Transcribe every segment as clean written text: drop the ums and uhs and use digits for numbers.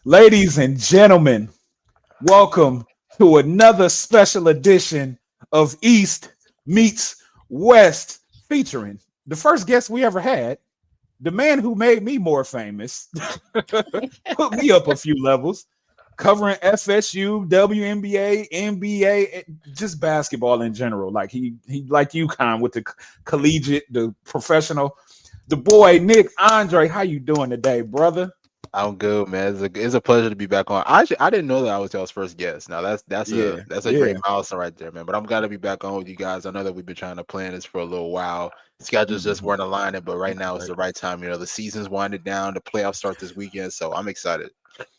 Ladies and gentlemen, welcome to another special edition of East Meets West, featuring the first guest we ever had, the man who made me more famous, put me up a few levels, covering FSU, WNBA, NBA, just basketball in general. Like he like UConn with the collegiate, the professional. The boy Nick Andre, how you doing today, brother? I'm good, man. It's a pleasure to be back on. I didn't know that I was y'all's first guest. Now that's a Yeah, that's a great yeah. milestone right there, man. But I'm glad to be back on with you guys. I know that we've been trying to plan this for a little while. Schedules just Mhm. weren't aligning, but right now is Right. the right time. The season's winding down, the playoffs start this weekend, so I'm excited.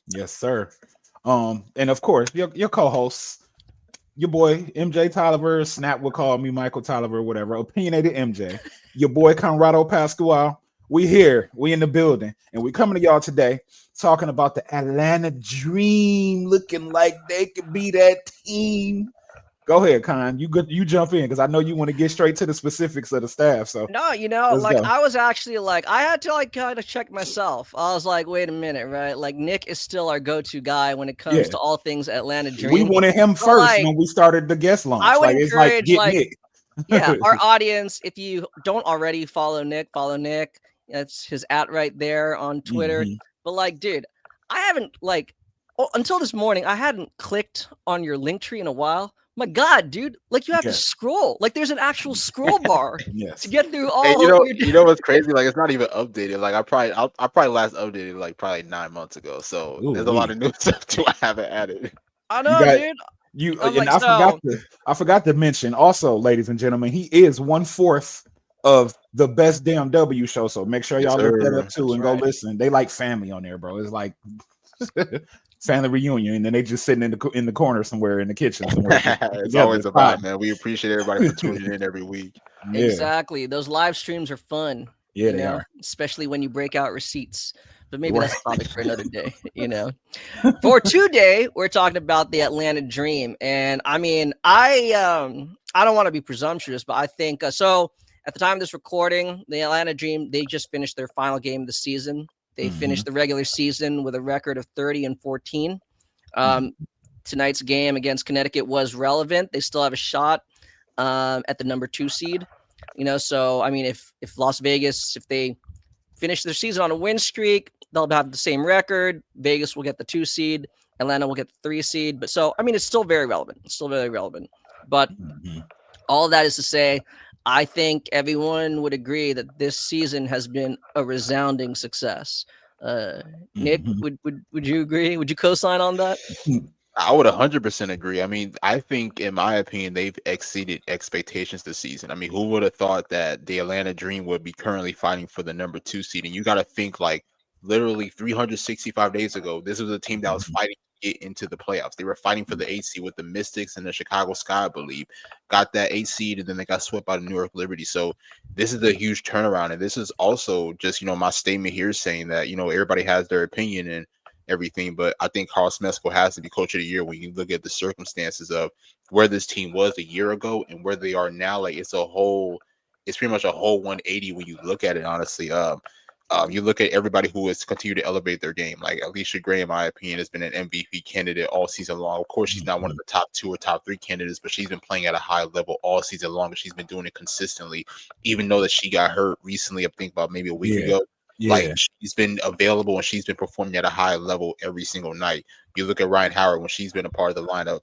Yes, sir. And of course, your co-hosts, your boy MJ Tolliver, Snap would call me Michael Tolliver, whatever. Opinionated MJ. Your boy Conrado Pascual. We here, we in the building, and we coming to y'all today talking about the Atlanta Dream, looking like they could be that team. Go ahead, Con. You jump in because I know you want to get straight to the specifics of the staff. So No, let's like go. I was actually like I had to like kind of check myself. I was like, wait a minute, right? Like Nick is still our go-to guy when it comes Yeah, to all things Atlanta we Dream. wanted him But first like when we started the guest I launch. would Like it's like encourage get like Nick. yeah, our audience, if you don't already follow Nick, follow Nick. That's his at right there on Twitter. Mhm. But like, dude, I haven't like until this morning, I hadn't clicked on your link tree in a while. My God, dude, like you have to Yes, scroll. Like there's an actual scroll bar to yes. get through Hey, all your you know what's crazy? Like it's not even updated. Like I probably last updated like probably 9 months ago. So Ooh there's a lot wee. of new stuff too I haven't added. I You know, got dude. you, I'm and like, so I forgot to mention also, ladies and gentlemen, he is 1/4 of the best damn W show. So make sure Yes, y'all look that up sir. too that's and go right. listen. They like family on there, bro. It's like family reunion, and then they just sitting in the corner somewhere in the kitchen somewhere just It's together always a vibe, pod. man. We appreciate everybody for tuning in every week. Yeah, Exactly. Those live streams are fun, yeah, they are. especially when you break out receipts. But maybe Right. that's a topic for another day, For today, we're talking about the Atlanta Dream. And I mean, I don't want to be presumptuous, but I think so at the time of this recording, the Atlanta Dream, they just finished their final game of the season. They Mhm, finished the regular season with a record of 30-14. mhm, Um, tonight's game against Connecticut was relevant. They still have a shot at the number 2 seed. So I mean, if Las Vegas, if they finish their season on a win streak, they'll have the same record. Vegas will get the 2 seed. Atlanta will get the 3 seed. But so I mean, it's still very relevant. It's still very relevant. But mhm, all that is to say, I think everyone would agree that this season has been a resounding success. Uh, Nick, mhm. would you agree? Would you co-sign on that? I would 100% agree. I mean, I think, in my opinion, they've exceeded expectations this season. I mean, who would have thought that the Atlanta Dream would be currently fighting for the number 2 seed? And you got to think like literally 365 days ago, this was a team that was fighting to get into the playoffs. They were fighting for the 8 seed with the Mystics and the Chicago Sky, I believe. Got that 8 seed, and then they got swept by the New York Liberty. So this is a huge turnaround. And this is also just, my statement here saying that, everybody has their opinion. And everything. But I think Karl Smesko has to be coach of the year when you look at the circumstances of where this team was a year ago and where they are now. Like it's pretty much a whole 180 when you look at it, honestly. You look at everybody who has continued to elevate their game. Like Alisha Gray, in my opinion, has been an MVP candidate all season long. Of course, she's not one of the top 2 or top 3 candidates, but she's been playing at a high level all season long, and she's been doing it consistently, even though that she got hurt recently. I think about maybe a week Yeah, ago. Like yeah. she's been available and she's been performing at a high level every single night. You look at Rhyne Howard when she's been a part of the lineup.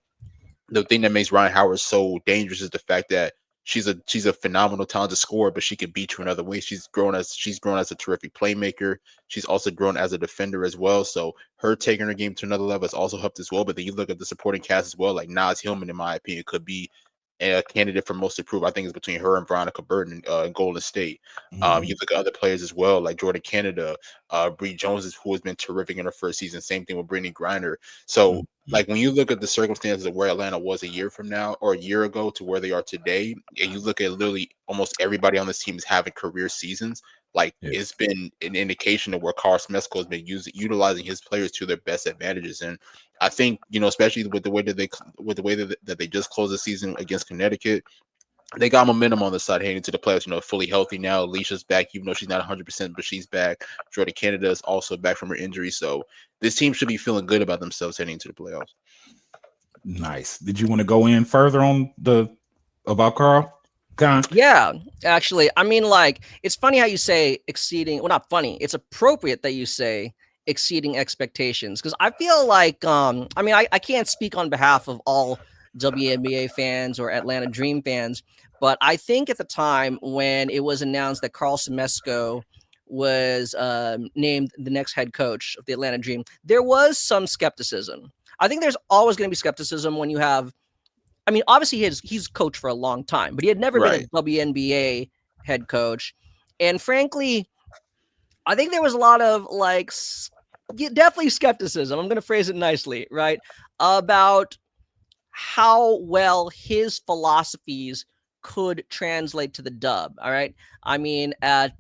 The thing that makes Rhyne Howard so dangerous is the fact that she's a phenomenal talented scorer, but she can beat you in other ways. She's grown as a terrific playmaker. She's also grown as a defender as well. So her taking her game to another level has also helped as well. But then you look at the supporting cast as well, like Naz Hillmon, in my opinion, could be a candidate for most improved. I think it's between her and Veronica Burton in Golden State. You Mhm, look at other players as well, like Jordin Canada, Bree Jones, who has been terrific in her first season. Same thing with Brittney Griner. So, mhm. like when you look at the circumstances of where Atlanta was a year from now or a year ago to where they are today, and you look at literally almost everybody on this team is having career seasons. Like Yeah. it's been an indication of where Karl Smesko has been utilizing his players to their best advantages, and I think especially with the way that they just closed the season against Connecticut, they got momentum on the side heading into the playoffs. Fully healthy now. Alisha's back, even though she's not 100%, but she's back. Jordin Canada is also back from her injury. So this team should be feeling good about themselves heading into the playoffs. Nice. Did you want to go in further on about Karl? Yeah, actually, I mean, like, it's funny how you say exceeding. Well, not funny. It's appropriate that you say exceeding expectations, because I feel like, I mean, I can't speak on behalf of all WNBA fans or Atlanta Dream fans, but I think at the time when it was announced that Karl Smesko was named the next head coach of the Atlanta Dream, there was some skepticism. I think there's always going to be skepticism when you have. I mean, obviously he's coached for a long time, but he had never been a WNBA head coach. And frankly, I think there was a lot of definitely skepticism. I'm going to phrase it nicely, right? About how well his philosophies could translate to the dub. All right. I mean, at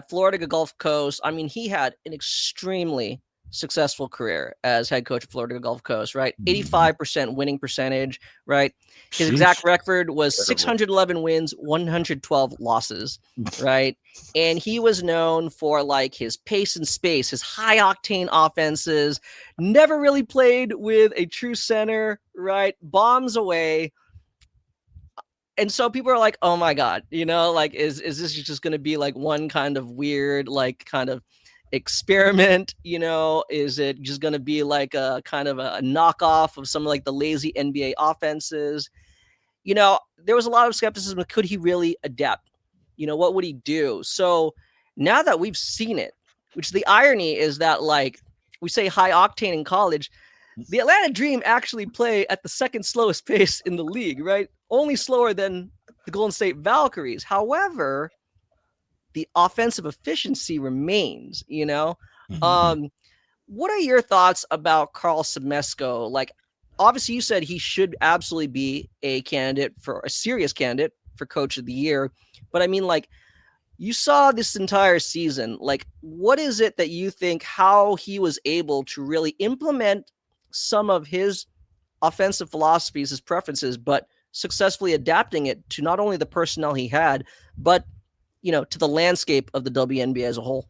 Florida Gulf Coast, I mean, he had an extremely successful career as head coach of Florida Gulf Coast, right? 85% winning percentage, right? His exact record was 611 wins, 112 losses, right? And he was known for like his pace and space, his high octane offenses, never really played with a true center, right? Bombs away. And so people are like, oh my God, like, is this just going to be like one kind of weird, like kind of experiment? Is it just going to be like a kind of a knockoff of some like the lazy NBA offenses? There was a lot of skepticism. Could he really adapt? What would he do? So now that we've seen it, which the irony is that, like, we say high octane in college, the Atlanta Dream actually play at the second slowest pace in the league, right? Only slower than the Golden State Valkyries. However, the offensive efficiency remains, What are your thoughts about Karl Smesko? Like, obviously you said he should absolutely be a serious candidate for coach of the year. But I mean, like, you saw this entire season, like, what is it that you think how he was able to really implement some of his offensive philosophies, his preferences, but successfully adapting it to not only the personnel he had, but to the landscape of the WNBA as a whole?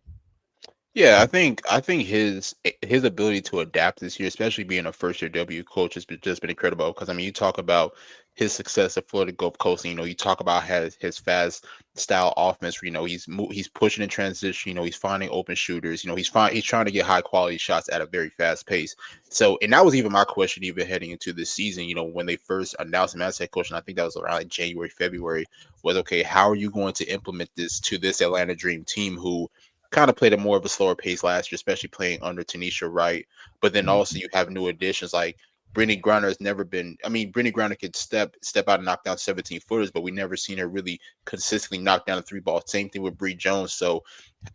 Yeah, I think his ability to adapt this year, especially being a first year W coach, has just been incredible. Because I mean, you talk about his success at Florida Gulf Coast, and, you talk about his fast style offense. He's pushing in transition. He's finding open shooters. He's trying to get high quality shots at a very fast pace. So, and that was even my question, even heading into this season. When they first announced him as head coach, and I think that was around like January, February, was okay. How are you going to implement this to this Atlanta Dream team who kind of played a more of a slower pace last year, especially playing under Tanisha Wright. But then also you have new additions like Brittney Griner has never been. I mean, Brittney Griner could step out and knock down 17 footers, but we never seen her really consistently knock down a three ball. Same thing with Bree Jones. So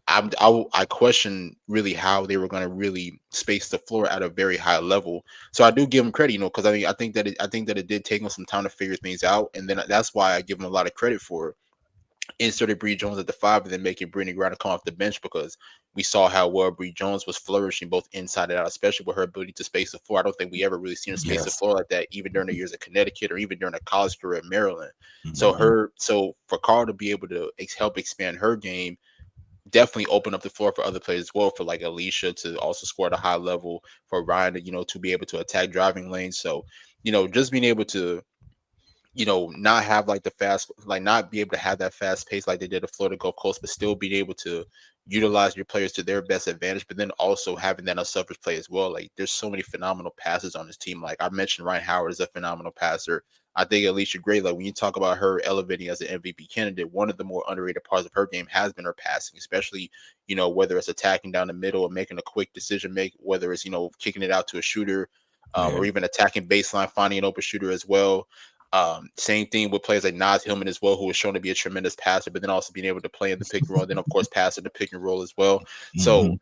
I question really how they were going to really space the floor at a very high level. So I do give them credit, because I think that it did take them some time to figure things out, and then that's why I give them a lot of credit for it. Inserted Bree Jones at the 5 and then making Brittney Griner come off the bench, because we saw how well Bree Jones was flourishing both inside and out, especially with her ability to space the floor. I don't think we ever really seen her space the floor like that, even during the years of Connecticut or even during a college career at Maryland. So for Karl to be able to help expand her game, definitely open up the floor for other players as well, for like Alisha to also score at a high level, for Rhyne to be able to attack driving lanes. So, just being able to not have like not be able to have that fast pace like they did at Florida Gulf Coast, but still being able to utilize your players to their best advantage, but then also having that unselfish play as well. Like, there's so many phenomenal passes on this team. Like I mentioned, Rhyne Howard is a phenomenal passer. I think Alisha Gray, like when you talk about her elevating as an MVP candidate, one of the more underrated parts of her game has been her passing, especially, whether it's attacking down the middle or making a quick decision whether it's, kicking it out to a shooter, or even attacking baseline, finding an open shooter as well. Same thing with players like Naz Hillmon as well, who was shown to be a tremendous passer, but then also being able to play in the pick and roll, and then of course pass in the pick and roll as well. So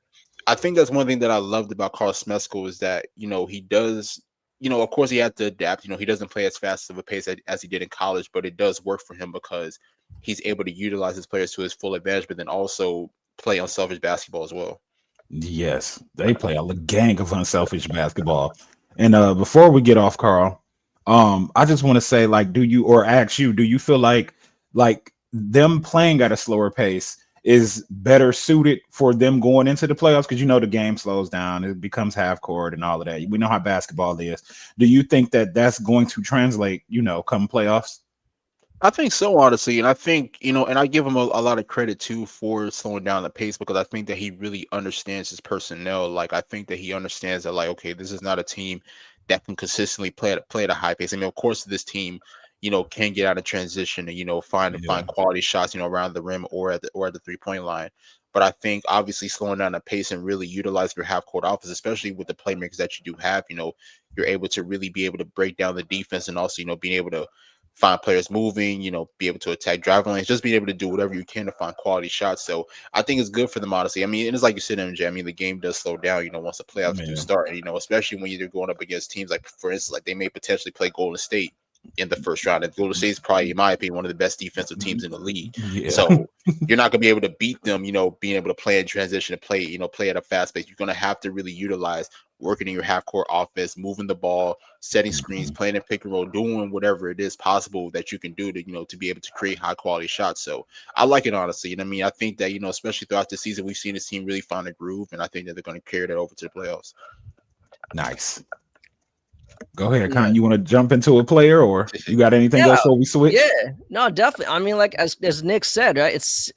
I think that's one thing that I loved about Karl Smesko is that, he does, of course he had to adapt. He doesn't play as fast of a pace as he did in college, but it does work for him because he's able to utilize his players to his full advantage, but then also play unselfish basketball as well. Yes, they play a gang of unselfish basketball. And before we get off, Karl, I just want to say, like, do you feel like them playing at a slower pace is better suited for them going into the playoffs? Because the game slows down, it becomes half court and all of that. We know how basketball is. Do you think that that's going to translate, come playoffs? I think so, honestly, and I think and I give him a lot of credit too for slowing down the pace because I think that he really understands his personnel. Like I think that he understands that, like, okay, this is not a team that can consistently play at a high pace. I mean, of course, this team, can get out of transition and find quality shots, around the rim or at the 3-point line. But I think obviously slowing down the pace and really utilize your half court offense, especially with the playmakers that you do have, you're able to really be able to break down the defense and also being able to find players moving, be able to attack driving lanes, just being able to do whatever you can to find quality shots. So I think it's good for them, honestly. I mean, and it's like you said, MJ, I mean, the game does slow down, once the playoffs do start, especially when you're going up against teams like, for instance, like they may potentially play Golden State in the first round. And Golden State is probably, in my opinion, one of the best defensive teams in the league. Yeah. So you're not going to be able to beat them, being able to play in transition and play at a fast pace. You're going to have to really utilize working in your half court offense, moving the ball, setting screens, playing in pick and roll, doing whatever it is possible that you can do to be able to create high quality shots. So I like it, honestly. And I mean, I think that, especially throughout the season, we've seen this team really find a groove, and I think that they're going to carry that over to the playoffs. Nice. Go ahead, Con. You want to jump into a player, or you got anything else before we switch? Yeah, no, definitely. I mean, like as Nick said, right? It's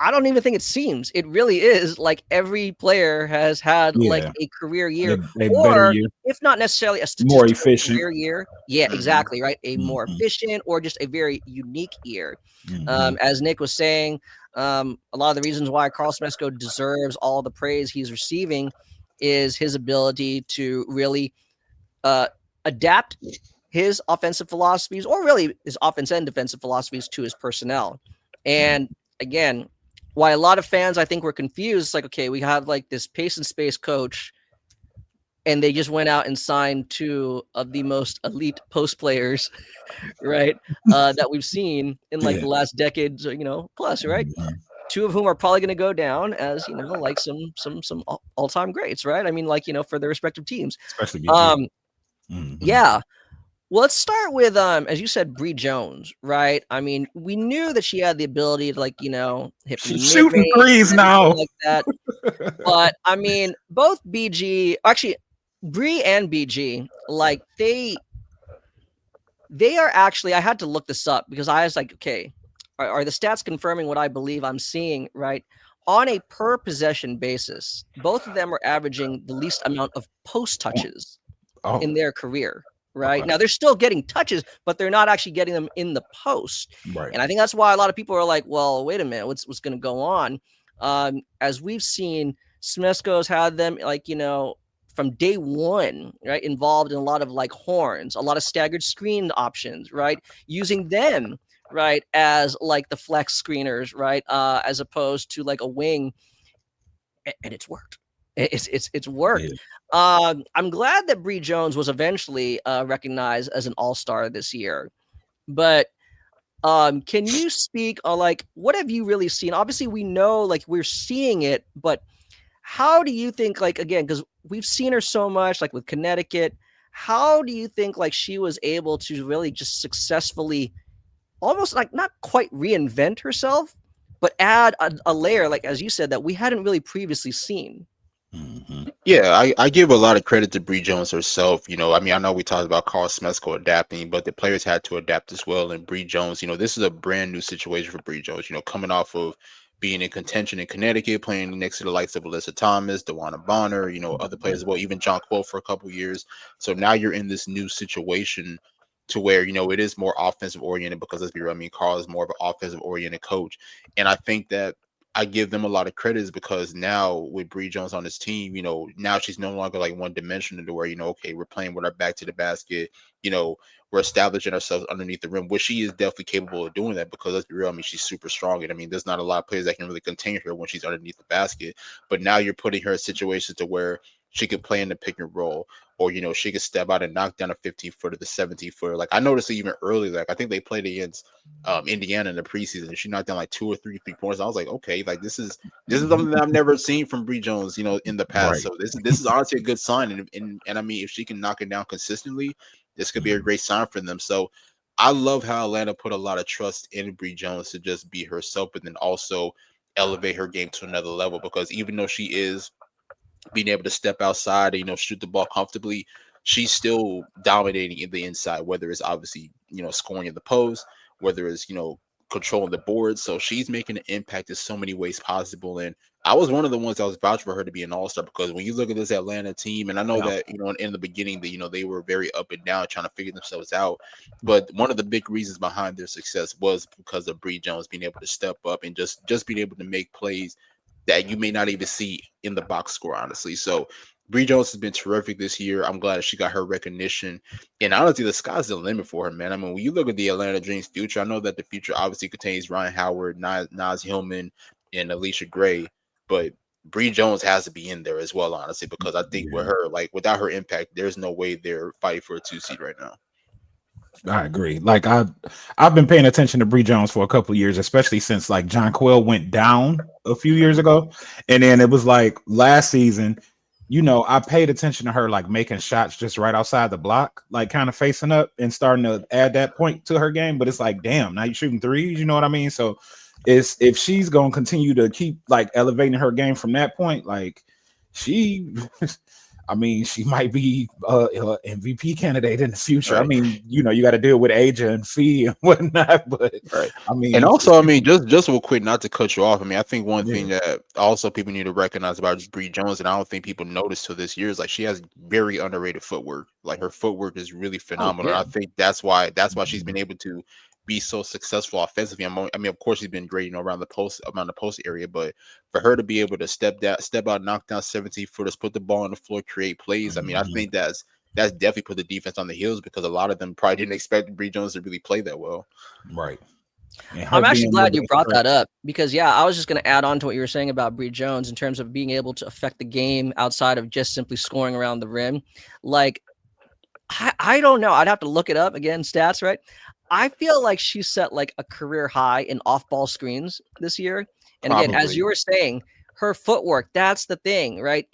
I don't even think it seems. It really is like every player has had like a career year, a better year, if not necessarily a more efficient career year. Yeah, exactly, right. A more efficient or just a very unique year. As Nick was saying, a lot of the reasons why Karl Smesko deserves all the praise he's receiving is his ability to really adapt his offensive philosophies, or really his offense and defensive philosophies, to his personnel. And again, why a lot of fans, I think, were confused. Like, okay, we have like this pace and space coach, and they just went out and signed two of the most elite post players, right? That we've seen in like the last decades, plus, right? Two of whom are probably going to go down as, like some all-time greats, right? I mean, like, for their respective teams. Especially yeah. Well, let's start with as you said, Bree Jones, right? I mean, we knew that she had the ability to, like, hit shooting threes now, like that. But I mean, both actually Bree and BG, like they are actually, I had to look this up because I was like, okay, are the stats confirming what I believe I'm seeing, right? On a per possession basis, both of them are averaging the least amount of post touches in their career. Right. Now they're still getting touches, but they're not actually getting them in the post. Right. And I think that's why a lot of people are like, well, wait a minute, what's going to go on? As we've seen, Smesko's had them, like, from day one, right, involved in a lot of like horns, a lot of staggered screen options, right, using them, right, as like the flex screeners, right, as opposed to like a wing, and it's worked. It's worked. Yeah. I'm glad that Bree Jones was eventually recognized as an all-star this year. But can you speak on, like, what have you really seen? Obviously, we know, like, we're seeing it, but how do you think, like, again, because we've seen her so much, like with Connecticut, how do you think, like, she was able to really just successfully almost, like, not quite reinvent herself, but add a layer, like, as you said, that we hadn't really previously seen? Yeah, I give a lot of credit to Bree Jones herself. I mean, I know we talked about Karl Smesko adapting, but the players had to adapt as well. And Bree Jones, this is a brand new situation for Bree Jones, coming off of being in contention in Connecticut, playing next to the likes of Alyssa Thomas, DeWanna Bonner, other players as well, even John Quill for a couple years. So now you're in this new situation to where, it is more offensive oriented because, let's be real, I mean, Karl is more of an offensive oriented coach. And I think that I give them a lot of credit because now with Bree Jones on this team, now she's no longer like one dimensional to where, okay, we're playing with our back to the basket, we're establishing ourselves underneath the rim, which she is definitely capable of doing that because, let's be real, I mean, she's super strong. And I mean, there's not a lot of players that can really contain her when she's underneath the basket. But now you're putting her in situations to where she could play in the pick and roll, or, she could step out and knock down a 15-footer, the 17-footer. Like, I noticed even early, like, I think they played against Indiana in the preseason, and she knocked down like 2 or 3 3-pointers. I was like, okay, like this is something that I've never seen from Bree Jones, in the past. Right. So this is honestly a good sign. And I mean, if she can knock it down consistently, this could be a great sign for them. So I love how Atlanta put a lot of trust in Bree Jones to just be herself, but then also elevate her game to another level, because even though she is being able to step outside and, shoot the ball comfortably, she's still dominating in the inside, whether it's obviously, scoring in the post, whether it's, controlling the board. So she's making an impact in so many ways possible. And I was one of the ones that was vouched for her to be an all-star, because when you look at this Atlanta team, and I know that, in the beginning that, they were very up and down trying to figure themselves out. But one of the big reasons behind their success was because of Bree Jones being able to step up and just being able to make plays that you may not even see in the box score, honestly. So Bree Jones has been terrific this year. I'm glad that she got her recognition. And honestly, the sky's the limit for her, man. I mean, when you look at the Atlanta Dream's future, I know that the future obviously contains Ryan Howard, Naz Hillmon, and Alisha Gray, but Bree Jones has to be in there as well, honestly, because I think with her, like, without her impact, there's no way they're fighting for a 2 seed right now. I agree. Like I've been paying attention to Bree Jones for a couple of years, especially since like John Quill went down a few years ago, and then it was like last season. I paid attention to her like making shots just right outside the block, like kind of facing up and starting to add that point to her game. But it's like, damn, now you're shooting threes. You know what I mean? So it's if she's gonna continue to keep like elevating her game from that point, like she. I mean, she might be MVP candidate in the future. Right. I mean, you got to deal with Aja and Fee and whatnot. But right. I mean, and also, I mean, just real quick, not to cut you off. I mean, I think one Yeah. thing that also people need to recognize about Bree Jones, and I don't think people noticed till this year, is like she has very underrated footwork. Like her footwork is really phenomenal. yeah. And I think that's why she's been able to be so successful offensively. I mean, of course, she's been great, around the post area, but for her to be able to step out, knock down 17-footers, put the ball on the floor, create plays. I mean, I think that's definitely put the defense on the heels, because a lot of them probably didn't expect Bree Jones to really play that well. Right. I'm actually glad you brought that up, because I was just going to add on to what you were saying about Bree Jones in terms of being able to affect the game outside of just simply scoring around the rim. Like, I don't know. I'd have to look it up again, stats, right? I feel like she set like a career high in off-ball screens this year. And again, as you were saying, her footwork, that's the thing, right?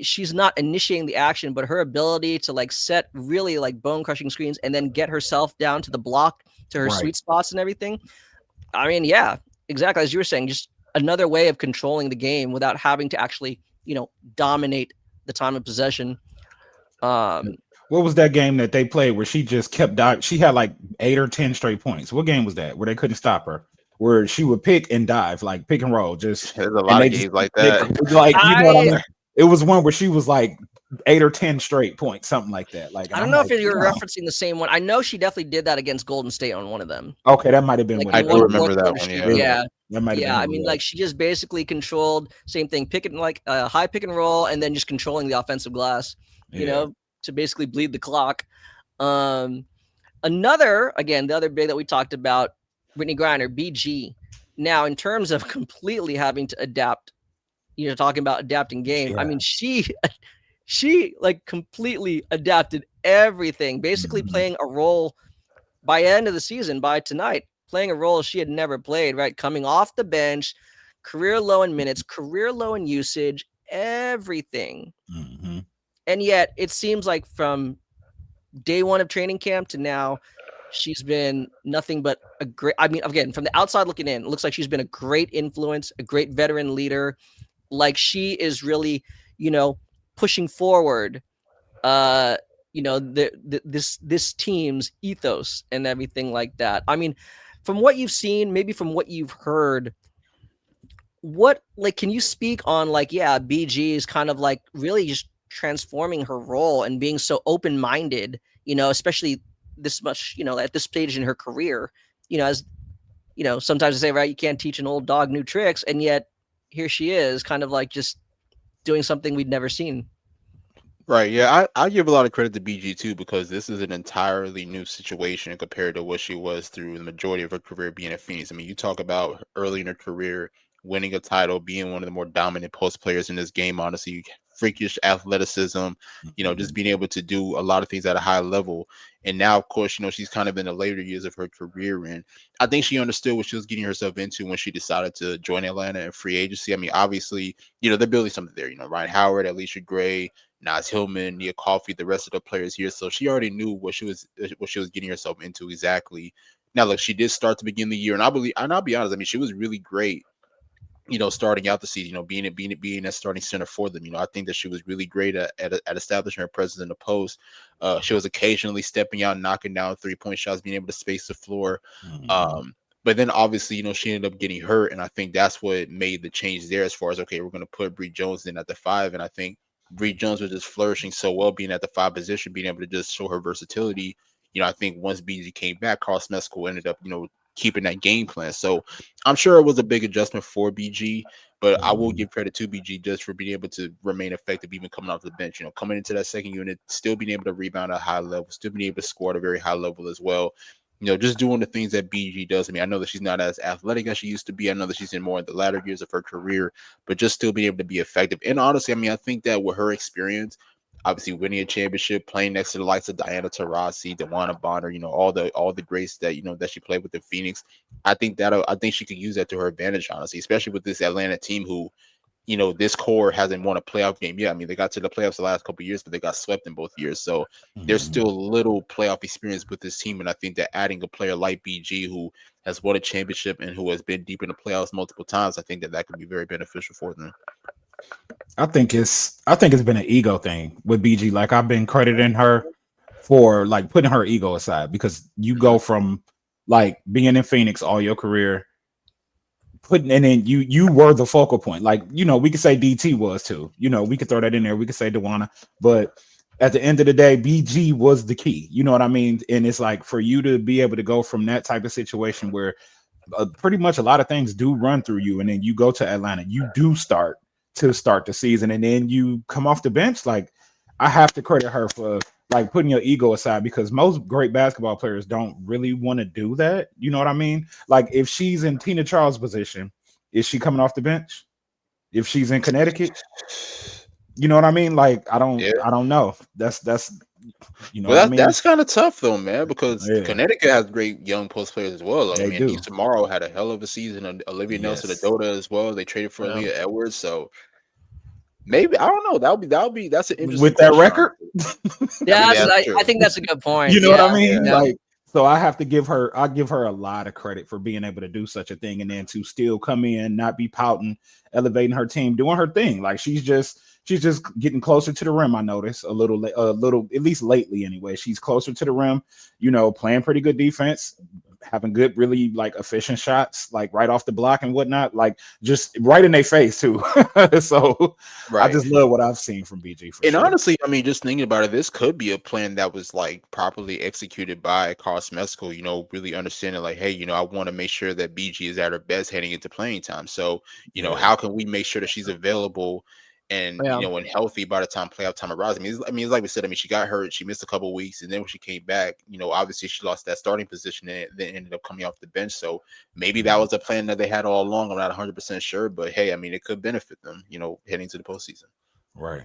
She's not initiating the action, but her ability to like set really like bone-crushing screens and then get herself down to the block, to her sweet spots and everything. I mean, yeah, exactly. As you were saying, just another way of controlling the game without having to actually, dominate the time of possession. What was that game that they played where she just kept diving? She had like 8 or 10 straight points. What game was that where they couldn't stop her? Where she would pick and dive, like pick and roll. Just there's a lot of games like that. Like what I mean? It was one where she was like 8 or 10 straight points, something like that. Like I don't know if you're referencing the same one. I know she definitely did that against Golden State on one of them. Okay, that might have been. Like I do remember that one. Yeah. That might have been. I mean, like she just basically controlled same thing, high pick and roll, and then just controlling the offensive glass. To basically bleed the clock. Another, again, the other big that we talked about, Brittney Griner, BG. Now, in terms of completely having to adapt, talking about adapting game. Yeah. I mean, she like completely adapted everything, basically playing a role by end of the season, by tonight, playing a role she had never played, right? Coming off the bench, career low in minutes, career low in usage, everything. Mm-hmm. And yet it seems like from day one of training camp to now, she's been nothing but a great, I mean, again, from the outside looking in, it looks like she's been a great influence, a great veteran leader. Like she is really, pushing forward, this team's ethos and everything like that. I mean, from what you've seen, maybe from what you've heard, can you speak on BG is kind of like really just transforming her role and being so open-minded, especially this much, at this stage in her career, as sometimes I say, right, you can't teach an old dog new tricks, and yet here she is kind of like just doing something we'd never seen. Right. Yeah, I give a lot of credit to BG too, because this is an entirely new situation compared to what she was through the majority of her career being at Phoenix. I mean, you talk about early in her career winning a title, being one of the more dominant post players in this game, honestly, freakish athleticism, just being able to do a lot of things at a high level. And now, of course, she's kind of in the later years of her career. And I think she understood what she was getting herself into when she decided to join Atlanta in free agency. I mean, obviously, they're building something there. Ryan Howard, Alisha Gray, Naz Hillmon, Nia Coffey, the rest of the players here. So she already knew what she was getting herself into exactly. Now, look, she did start to begin the year, and I'll be honest. I mean, she was really great. Starting out the season, being that starting center for them. I think that she was really great at establishing her presence in the post. She was occasionally stepping out, knocking down 3-point shots, being able to space the floor. But then obviously, she ended up getting hurt, and I think that's what made the change there as far as, okay, we're going to put Bree Jones in at the 5, and I think Bree Jones was just flourishing so well being at the 5 position, being able to just show her versatility. I think once BG came back, Karl Smesko ended up, keeping that game plan. So I'm sure it was a big adjustment for BG, but I will give credit to BG just for being able to remain effective, even coming off the bench, coming into that second unit, still being able to rebound at a high level, still being able to score at a very high level as well. Just doing the things that BG does. I mean, I know that she's not as athletic as she used to be. I know that she's in more in the latter years of her career, but just still being able to be effective. And honestly, I mean, I think that with her experience, obviously winning a championship, playing next to the likes of Diana Taurasi, DeWanna Bonner, all the greats that that she played with in Phoenix. I think she could use that to her advantage, honestly, especially with this Atlanta team who, this core hasn't won a playoff game yet. I mean, they got to the playoffs the last couple of years, but they got swept in both years. So there's still little playoff experience with this team. And I think that adding a player like BG, who has won a championship and who has been deep in the playoffs multiple times, I think that could be very beneficial for them. I think it's been an ego thing with BG. Like, I've been crediting her for like putting her ego aside, because you go from like being in Phoenix all your career, and then you were the focal point. Like, we could say DT was too. We could throw that in there. We could say DeWanna, but at the end of the day, BG was the key. You know what I mean? And it's like, for you to be able to go from that type of situation where pretty much a lot of things do run through you, and then you go to Atlanta, you do start the season, and then you come off the bench. Like, I have to credit her for like putting your ego aside, because most great basketball players don't really want to do that. You know what I mean? Like, if she's in Tina Charles' position, is she coming off the bench? If she's in Connecticut, you know what I mean? Like, I don't know. That's what I mean? That's kind of tough though, man, because Connecticut has great young post players as well. Like, Issa Morrow had a hell of a season, and Olivia Nelson-Adota as well. They traded for Aaliyah Edwards, so maybe, I don't know. That's an interesting with that record. I think that's a good point. You know what I mean? Yeah. Like, so I have to give her a lot of credit for being able to do such a thing, and then to still come in, not be pouting, elevating her team, doing her thing. Like, she's just getting closer to the rim. I noticed a little, at least lately anyway. She's closer to the rim, playing pretty good defense, having good, really like efficient shots, like right off the block and whatnot, like just right in their face too. So I just love what I've seen from BG. Honestly, I mean, just thinking about it, this could be a plan that was like properly executed by Karl Smesko, really understanding like, hey, I want to make sure that BG is at her best heading into playing time. So, how can we make sure that she's available and when healthy by the time playoff time arrives? I mean, it's like we said. I mean, she got hurt, she missed a couple of weeks, and then when she came back, obviously she lost that starting position and then ended up coming off the bench. So maybe that was a plan that they had all along. I'm not 100% sure, but hey, I mean, it could benefit them, heading to the postseason. Right.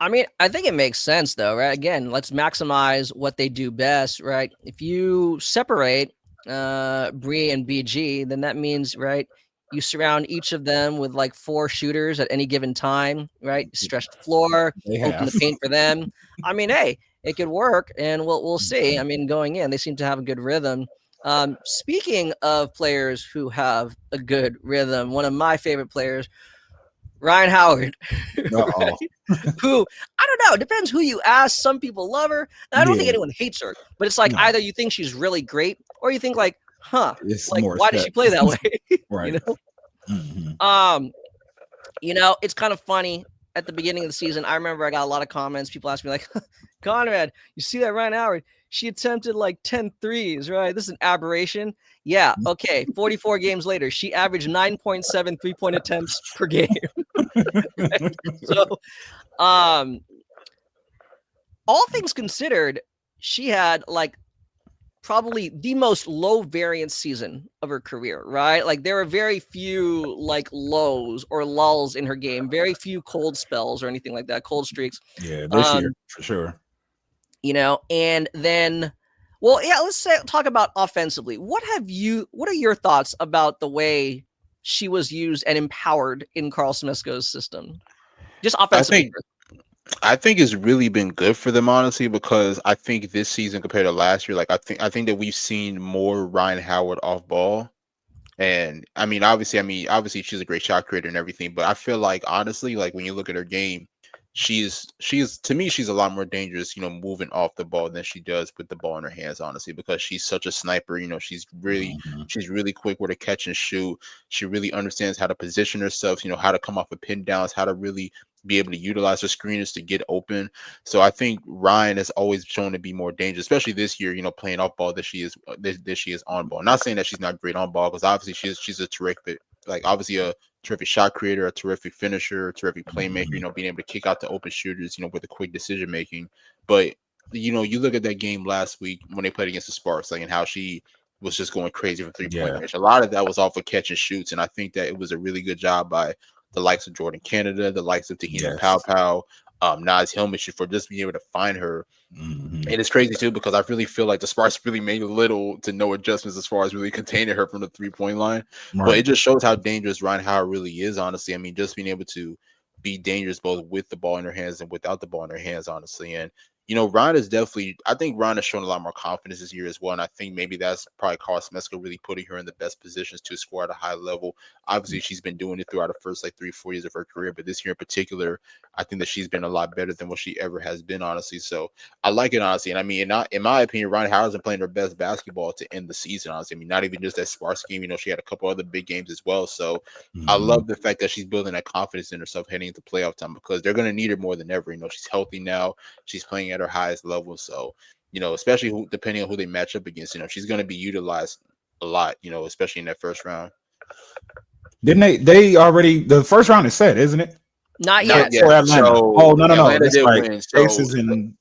I mean, I think it makes sense though, right? Again, let's maximize what they do best, right? If you separate Bree and BG, then that means, right, you surround each of them with like 4 shooters at any given time, right? Stretch the floor, open the paint for them. I mean, hey, it could work, and we'll see. I mean, going in, they seem to have a good rhythm. Speaking of players who have a good rhythm, one of my favorite players, Rhyne Howard, right? Who, I don't know, it depends who you ask. Some people love her, and I don't think anyone hates her, but it's like either you think she's really great, or you think like, it's like, why does she play that way? Right. It's kind of funny. At the beginning of the season, I remember I got a lot of comments. People asked me like, Conrad, you see that Rhyne Howard? She attempted like 10 threes, right? This is an aberration. Yeah, okay. 44 games later, she averaged 9.7 3-point attempts per game. Right? So, all things considered, she had like probably the most low variance season of her career, right? Like there are very few like lows or lulls in her game, very few cold spells or anything like that, cold streaks. Yeah, this year for sure. And then, well, yeah, let's talk about offensively. What are your thoughts about the way she was used and empowered in Karl Smesko's system? Just offensively. I think it's really been good for them, honestly, because I think this season compared to last year, like I think that we've seen more Rhyne Howard off ball. And obviously she's a great shot creator and everything, but I feel like honestly, like when you look at her game, she's to me, she's a lot more dangerous, moving off the ball than she does with the ball in her hands, honestly, because she's such a sniper. She's really quick with her catch and shoot. She really understands how to position herself, how to come off of pin downs, how to really be able to utilize her screeners to get open. So I think Rhyne has always shown to be more dangerous, especially this year, playing off ball that she is on ball. Not saying that she's not great on ball, because obviously she's a terrific, obviously a terrific shot creator, a terrific finisher, a terrific playmaker, being able to kick out to open shooters, with a quick decision making. But you look at that game last week when they played against the Sparks, and how she was just going crazy from 3-point range. A lot of that was off of catch and shoots, and I think that it was a really good job by the likes of Jordin Canada, the likes of Te-Hina Paopao, Naz Hillmon, for just being able to find her. And it's crazy too, because I really feel like the Sparks really made little to no adjustments as far as really containing her from the 3-point line. Right. But it just shows how dangerous Rhyne Howard really is, honestly. Just being able to be dangerous both with the ball in her hands and without the ball in her hands, honestly. And Rhyne is definitely, I think Rhyne has shown a lot more confidence this year as well. And I think maybe that's probably Karl Smesko really putting her in the best positions to score at a high level. Obviously, she's been doing it throughout the first 3-4 years of her career, but this year in particular, I think that she's been a lot better than what she ever has been, honestly. So I like it, honestly. And in my opinion, Rhyne Howard's been playing her best basketball to end the season, honestly. Not even just that Sparks game, she had a couple other big games as well. So I love the fact that she's building that confidence in herself heading into playoff time, because they're going to need her more than ever. She's healthy now. She's playing at her highest level. So, especially depending on who they match up against, she's going to be utilized a lot, especially in that first round. Didn't they already, the first round is set, isn't it? Not yet. So, no. Atlanta did win. Aces and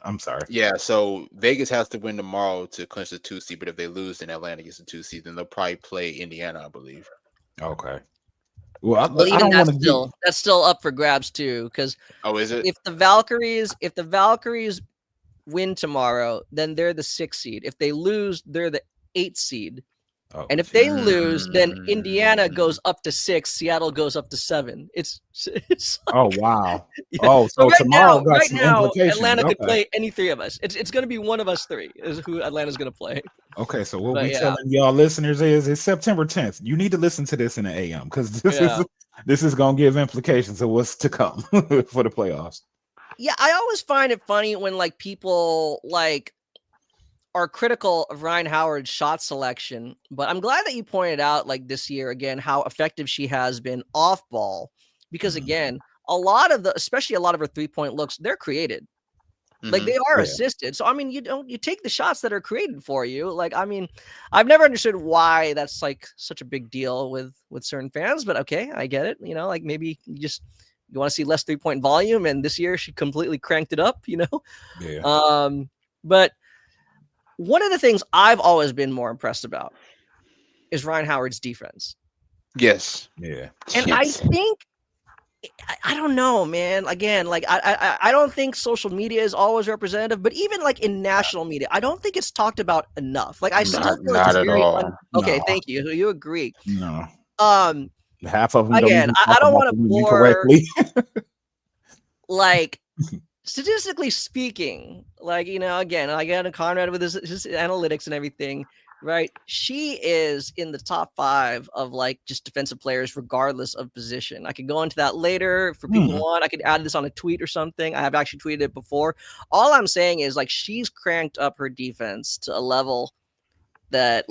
I'm sorry. Yeah, so Vegas has to win tomorrow to clinch the 2 seed, but if they lose, then Atlanta gets the 2 seed, then they'll probably play Indiana, I believe. Okay. Well, I don't want to. That's still up for grabs too, because is it? If the Valkyries win tomorrow, then they're the 6th seed. If they lose, they're the 8th seed. Oh, and if they lose, then Indiana goes up to 6, Seattle goes up to 7. It's oh wow. So right tomorrow now Atlanta could play any 3 of us. It's going to be one of us 3 is who Atlanta's going to play. Okay, so what we telling y'all listeners is it's September 10th. You need to listen to this in the AM, because this is going to give implications of what's to come for the playoffs. Yeah, I always find it funny when people are critical of Rhyne Howard's shot selection, but I'm glad that you pointed out this year again how effective she has been off ball, because again, especially a lot of her 3-point looks, they're created. They are assisted. So you take the shots that are created for you. I've never understood why that's such a big deal with certain fans, but okay, I get it. Maybe you want to see less 3-point volume, and this year she completely cranked it up, But one of the things I've always been more impressed about is Rhyne Howard's defense. Yes. Yeah. And I think, I don't know, man. Again, I don't think social media is always representative, but even in national media, I don't think it's talked about enough. I still feel not at all. Okay, thank you. So you agree? No. Half of them. Again, I don't want to bore. Correctly. Statistically speaking, again, I got a Conrad with his analytics and everything, right? She is in the top 5 of just defensive players, regardless of position. I could go into that later for people who want. I could add this on a tweet or something. I have actually tweeted it before. All I'm saying is she's cranked up her defense to a level that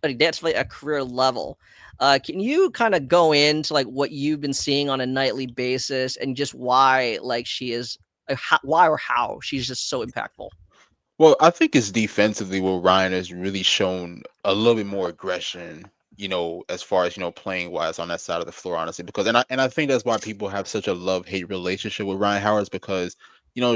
that's a career level. Can you kind of go into what you've been seeing on a nightly basis and just why she is how she's just so impactful? Well, I think it's defensively where Rhyne has really shown a little bit more aggression, as far as, playing wise on that side of the floor, honestly, because, and I think that's why people have such a love-hate relationship with Rhyne Howard, because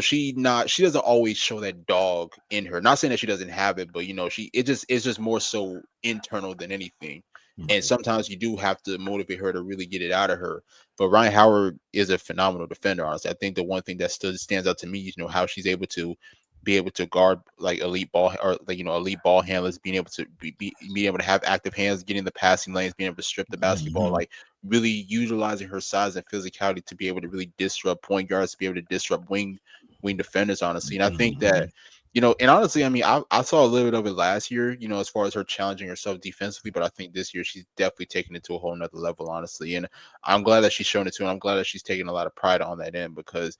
she doesn't always show that dog in her. Not saying that she doesn't have it, but it's just more so internal than anything. And sometimes you do have to motivate her to really get it out of her. But Rhyne Howard is a phenomenal defender, honestly. I think the one thing that still stands out to me is, how she's able to be able to guard like elite ball or elite ball handlers, being able to be able to have active hands, getting the passing lanes, being able to strip the basketball, like really utilizing her size and physicality to be able to really disrupt point guards, to be able to disrupt wing defenders, honestly. And I think that, and honestly, I mean, I saw a little bit of it last year, as far as her challenging herself defensively, but I think this year she's definitely taken it to a whole nother level, honestly. And I'm glad that she's shown it too. And I'm glad that she's taking a lot of pride on that end, because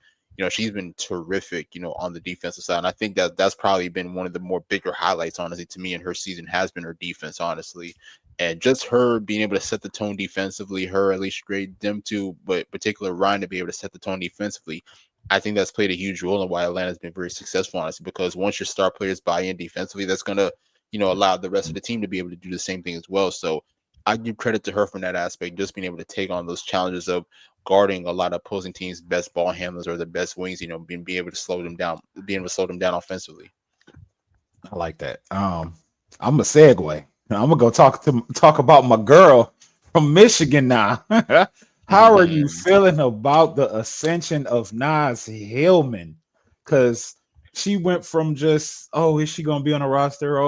she's been terrific, on the defensive side. And I think that that's probably been one of the more bigger highlights, honestly, to me in her season, has been her defense, honestly. And just her being able to set the tone defensively, her, Alisha Gray, them two, but particular Rhyne, to be able to set the tone defensively, I think that's played a huge role in why Atlanta's been very successful, honestly, because once your star players buy in defensively, that's going to, allow the rest of the team to be able to do the same thing as well. So I give credit to her from that aspect, just being able to take on those challenges of guarding a lot of opposing teams' best ball handlers or the best wings, being able to slow them down, offensively. I like that. I'm a segue. I'm gonna go talk about my girl from Michigan now. How are you feeling about the ascension of Naz Hillmon? Because she went from just, is she gonna be on a roster?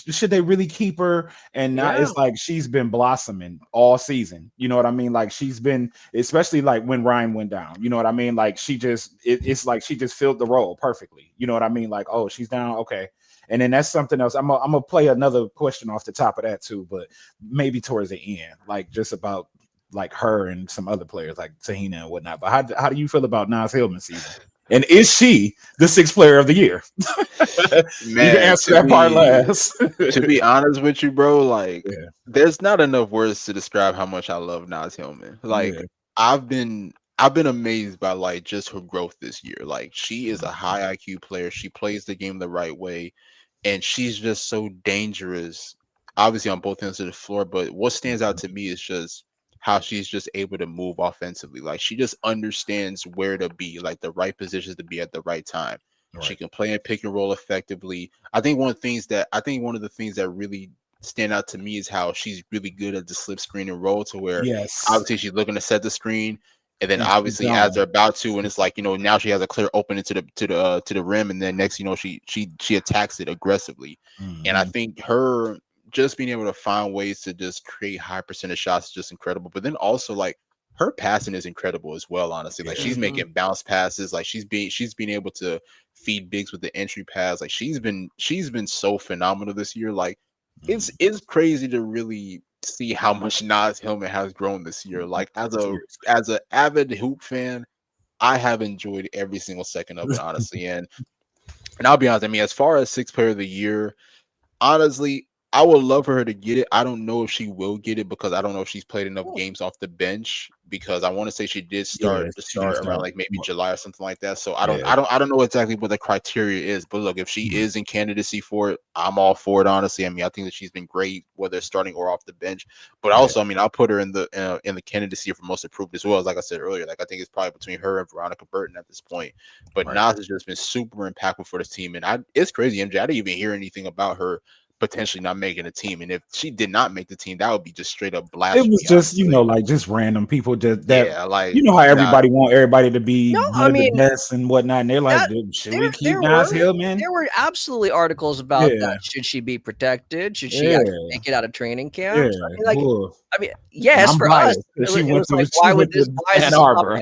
Should they really keep her? And now it's like she's been blossoming all season. You know what I mean? Like she's been, especially like when Rhyne went down. You know what I mean? Like it's like she just filled the role perfectly. You know what I mean? Like, oh, she's down, okay. And then that's something else. I'm gonna play another question off the top of that too, but maybe towards the end, like just about like her and some other players like Te-Hina and whatnot. But how do you feel about Naz Hillmon season? And is she the sixth player of the year? Man, you can answer that part last. To be honest with you, bro, like there's not enough words to describe how much I love Naz Hillmon. Like I've been amazed by like just her growth this year. Like she is a high IQ player. She plays the game the right way, and she's just so dangerous, obviously on both ends of the floor. But what stands out to me is just how she's just able to move offensively. Like she just understands where to be, like the right positions to be at the right time. Right. She can play and pick and roll effectively. I think one of the things that really stand out to me is how she's really good at the slip screen and roll, to where obviously she's looking to set the screen, and then obviously as they're about to, and it's like, now she has a clear opening to the rim, and then next, she attacks it aggressively. And I think her just being able to find ways to just create high percentage shots is just incredible. But then also like her passing is incredible as well, honestly. Like she's making bounce passes, like she's being able to feed bigs with the entry pass. Like she's been so phenomenal this year. Like it's crazy to really see how much Naz Hillmon has grown this year. Like as an avid hoop fan, I have enjoyed every single second of it, honestly. And I'll be honest, I mean, as far as sixth player of the year, honestly, I would love for her to get it. I don't know if she will get it, because I don't know if she's played enough games off the bench, because I want to say she did start around like maybe July or something like that. So I don't know exactly what the criteria is, but look, if she is in candidacy for it, I'm all for it, honestly. I mean, I think that she's been great, whether starting or off the bench. But also, I mean, I'll put her in the candidacy for most improved as well. As like I said earlier, like I think it's probably between her and Veronica Burton at this point. But Naz has just been super impactful for this team, and it's crazy, MJ. I didn't even hear anything about her potentially not making a team, and if she did not make the team, that would be just straight up blasphemy. It was just honestly. Like just random people just that like how everybody want everybody to be the best and whatnot, and they're like, should we keep Naz Hillmon? There were absolutely articles about that. Should she be protected? Should she actually make it out of training camp? I mean, yes, for us, it was like, why would this Ann Arbor?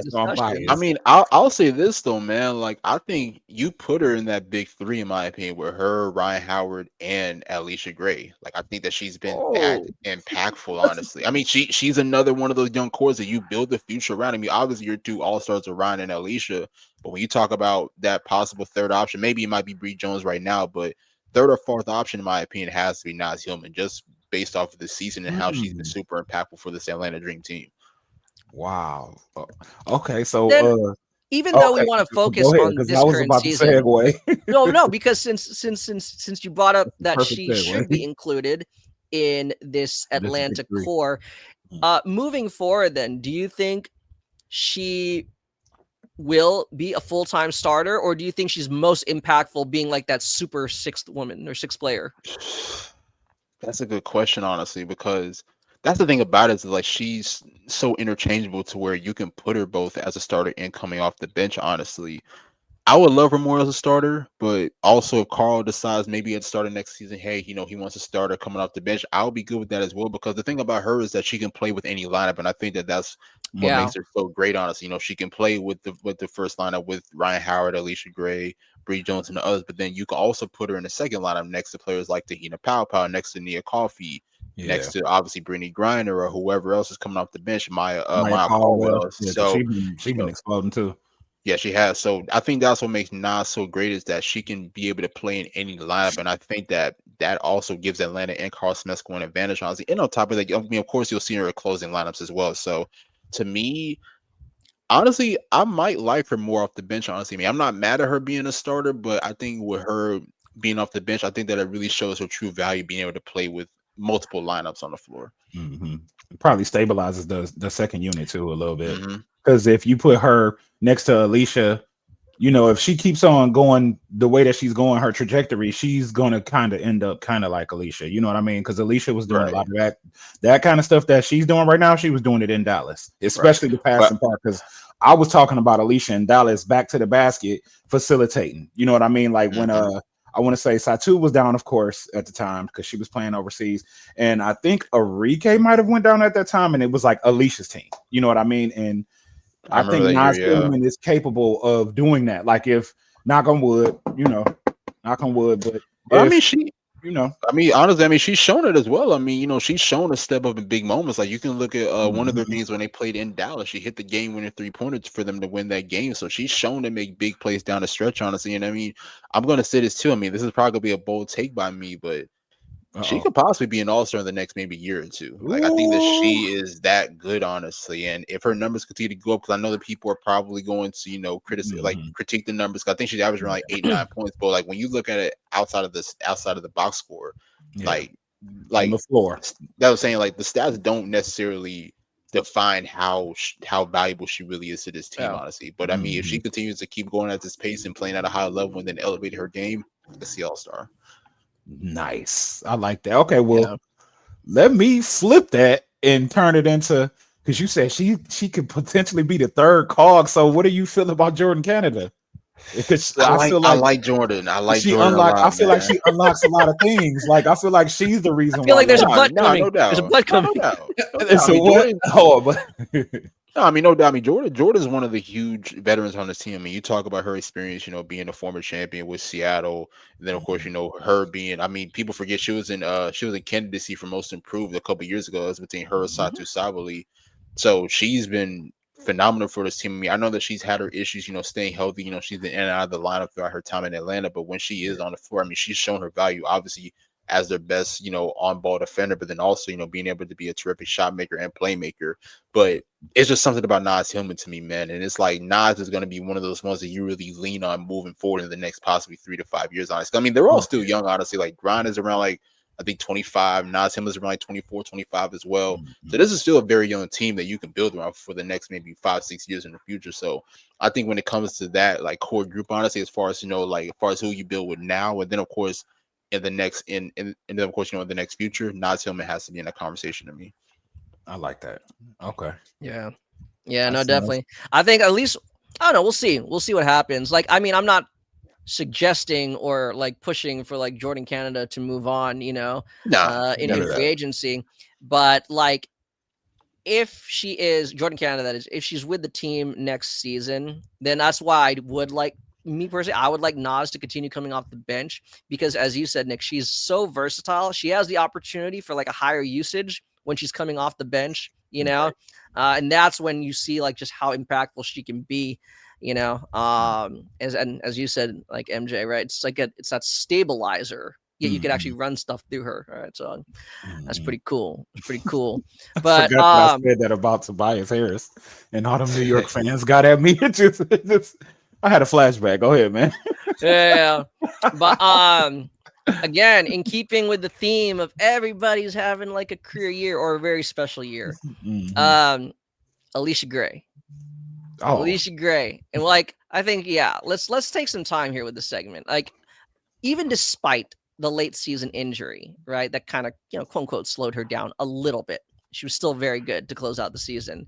I mean, I'll say this though, man. Like, I think you put her in that big three, in my opinion, with her, Rhyne Howard, and Alisha Gray. Like, I think that she's been that impactful, honestly. I mean, she's another one of those young cores that you build the future around. I mean, obviously, your two all-stars are Rhyne and Alisha, but when you talk about that possible third option, maybe it might be Bree Jones right now, but third or fourth option, in my opinion, has to be Naz Hillmon, just based off of the season and how she's been super impactful for this Atlanta Dream team. Wow. Okay, so even though we want to focus on this current season, no, because since you brought up that she should be included in this Atlanta core, moving forward, then do you think she will be a full-time starter, or do you think she's most impactful being like that super sixth woman or sixth player? That's a good question, honestly, because that's the thing about it is like she's so interchangeable to where you can put her both as a starter and coming off the bench, honestly. I would love her more as a starter, but also if Karl decides maybe at the start of next season, hey, he wants a starter coming off the bench, I'll be good with that as well. Because the thing about her is that she can play with any lineup, and I think that that's what Yeah. makes her so great. Honestly, she can play with the first lineup with Rhyne Howard, Alisha Gray, Bree Jones, and the others. But then you can also put her in the second lineup next to players like Te-Hina Paopao, next to Nia Coffey, Yeah. next to obviously Brittney Griner or whoever else is coming off the bench, Maya Maya Caldwell. Caldwell. Yeah, 'cause So she been exploding too. yeah, she has. So I think that's what makes Naz so great is that she can be able to play in any lineup, and I think that also gives Atlanta and Karl Smesko an advantage. Honestly, and on top of that, I mean, of course, you'll see her at closing lineups as well. So to me, honestly, I might like her more off the bench. Honestly, I mean, I'm not mad at her being a starter, but I think with her being off the bench, I think that it really shows her true value being able to play with multiple lineups on the floor. Mm-hmm. Probably stabilizes the second unit too a little bit. Mm-hmm. Because if you put her next to Alisha, if she keeps on going the way that she's going, her trajectory, she's going to kind of end up kind of like Alisha. You know what I mean? Because Alisha was doing a lot of that kind of stuff that she's doing right now. She was doing it in Dallas, especially the passing part. Because I was talking about Alisha in Dallas, back to the basket, facilitating. You know what I mean? Like when I want to say Satu was down, of course, at the time because she was playing overseas, and I think Arike might have went down at that time, and it was like Alicia's team. You know what I mean? And I think Naz Hillmon is capable of doing that. Like if knock on wood, knock on wood. But I if, mean, I mean, honestly, I mean, she's shown it as well. I mean, she's shown a step up in big moments. Like you can look at one of their games when they played in Dallas. She hit the game-winning 3-pointers for them to win that game. So she's shown to make big plays down the stretch, honestly. And I mean, I'm gonna say this too. I mean, this is probably gonna be a bold take by me, but she could possibly be an all-star in the next maybe year or two. Like I think that she is that good, honestly. And if her numbers continue to go up, because I know that people are probably going to, critique the numbers. Cause I think she's averaging around like 8-9 points. But like when you look at it outside of the box score, like on the floor, that was saying like the stats don't necessarily define how valuable she really is to this team, honestly. But I mean, if she continues to keep going at this pace and playing at a high level and then elevate her game, let's see all-star. Nice. I like that. Okay, well, let me flip that and turn it into, because you said she could potentially be the third cog. So what do you feel about Jordin Canada? Because I like Jordin. I like Jordin a lot. I feel like she unlocks a lot of things. Like I feel like she's the reason. I feel like there's a butt coming. No doubt. There's a butt coming. No doubt. So what? No, I mean, no doubt. I mean, Jordan is one of the huge veterans on this team. I mean, you talk about her experience, being a former champion with Seattle, and then of course, her being. I mean, people forget she was in candidacy for most improved a couple years ago. It was between her and Satu Sabali. So she's been phenomenal for this team. I mean, I know that she's had her issues, staying healthy. She's been in and out of the lineup throughout her time in Atlanta, but when she is on the floor, I mean, she's shown her value, obviously, as their best, on-ball defender, but then also, being able to be a terrific shot maker and playmaker. But it's just something about Naz Hillmon to me, man. And it's like Naz is going to be one of those ones that you really lean on moving forward in the next possibly 3 to 5 years, honestly. I mean, they're all still young, honestly. Like, Griner is around, like, I think 25. Naz Hillmon is around, like, 24, 25 as well. So this is still a very young team that you can build around for the next maybe 5-6 years in the future. So I think when it comes to that, like, core group, honestly, as far as who you build with now, and then, of course, in the next in of course, in the next future, Naz Hillmon has to be in that conversation to me. I like that. Okay. Yeah, no, definitely. I think at least I don't know. We'll see. We'll see what happens. Like, I mean, I'm not suggesting or like pushing for like Jordin Canada to move on, in free agency, but like if she is Jordin Canada, that is, if she's with the team next season, then that's why I would like. Me personally, I would like Naz to continue coming off the bench because, as you said, Nick, she's so versatile. She has the opportunity for like a higher usage when she's coming off the bench, and that's when you see like just how impactful she can be, as you said, like MJ, right? It's like it's that stabilizer. Yet you could actually run stuff through her. All right, so that's pretty cool. It's pretty cool. But I said that about Tobias Harris, and all them New York fans got at me. I had a flashback. Go ahead, man. Yeah. But again, in keeping with the theme of everybody's having like a career year or a very special year, Alisha Gray. Oh, Alisha Gray. And like, I think, yeah, let's take some time here with the segment. Like, even despite the late season injury, right? That kind of, quote unquote, slowed her down a little bit. She was still very good to close out the season.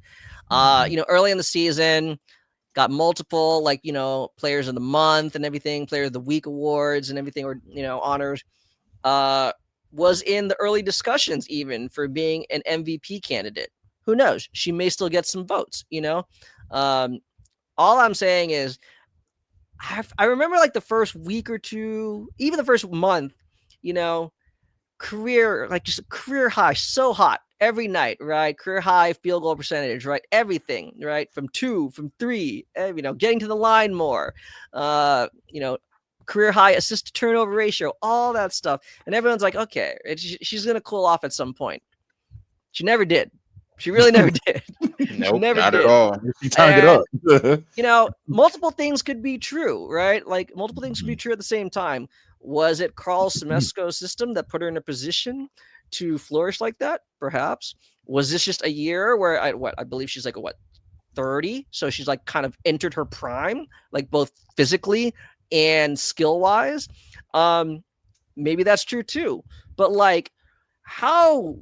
Early in the season, got multiple players of the month and everything, player of the week awards and everything, or honors. Was in the early discussions even for being an MVP candidate. Who knows? She may still get some votes. All I'm saying is, I remember like the first week or two, even the first month, career, like just a career high, so hot every night, right? Career high field goal percentage, right? Everything, right? From 2, from 3, getting to the line more, career high assist to turnover ratio, all that stuff. And everyone's like, okay, she's going to cool off at some point. She never did. She really never did. Nope, never not did. at all. she turned it up. Multiple things could be true, right? Like multiple things could be true at the same time. Was it Karl Smesko's system that put her in a position to flourish like that? Perhaps. Was this just a year where I believe she's like 30? So she's like kind of entered her prime, like both physically and skill wise. Maybe that's true too. But like, how?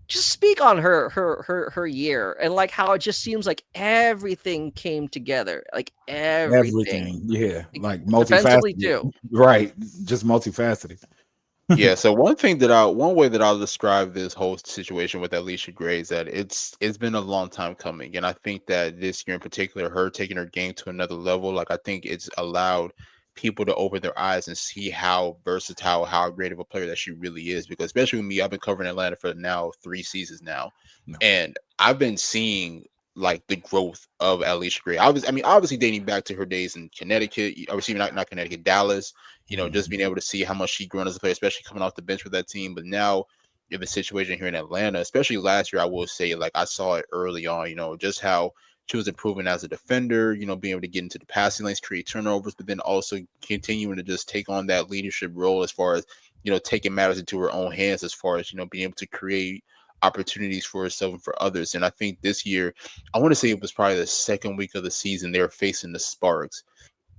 Just speak on her year and like how it just seems like everything came together, like everything. Yeah, like Defensively multifaceted, too. right? Just multifaceted. Yeah, so one way that I'll describe this whole situation with Alisha Gray is that it's been a long time coming, and I think that this year in particular, her taking her game to another level, like I think it's allowed people to open their eyes and see how versatile, how great of a player that she really is. Because especially with me, I've been covering Atlanta for now 3 seasons now, and I've been seeing like the growth of Alisha Gray. Obviously dating back to her days in Connecticut, obviously not Connecticut, Dallas. Just being able to see how much she grown as a player, especially coming off the bench with that team. But now in the situation here in Atlanta, especially last year, I will say, like, I saw it early on, just how she was improving as a defender, being able to get into the passing lanes, create turnovers, but then also continuing to just take on that leadership role as far as, taking matters into her own hands, as far as, being able to create opportunities for herself and for others. And I think this year, I want to say it was probably the second week of the season, they were facing the Sparks.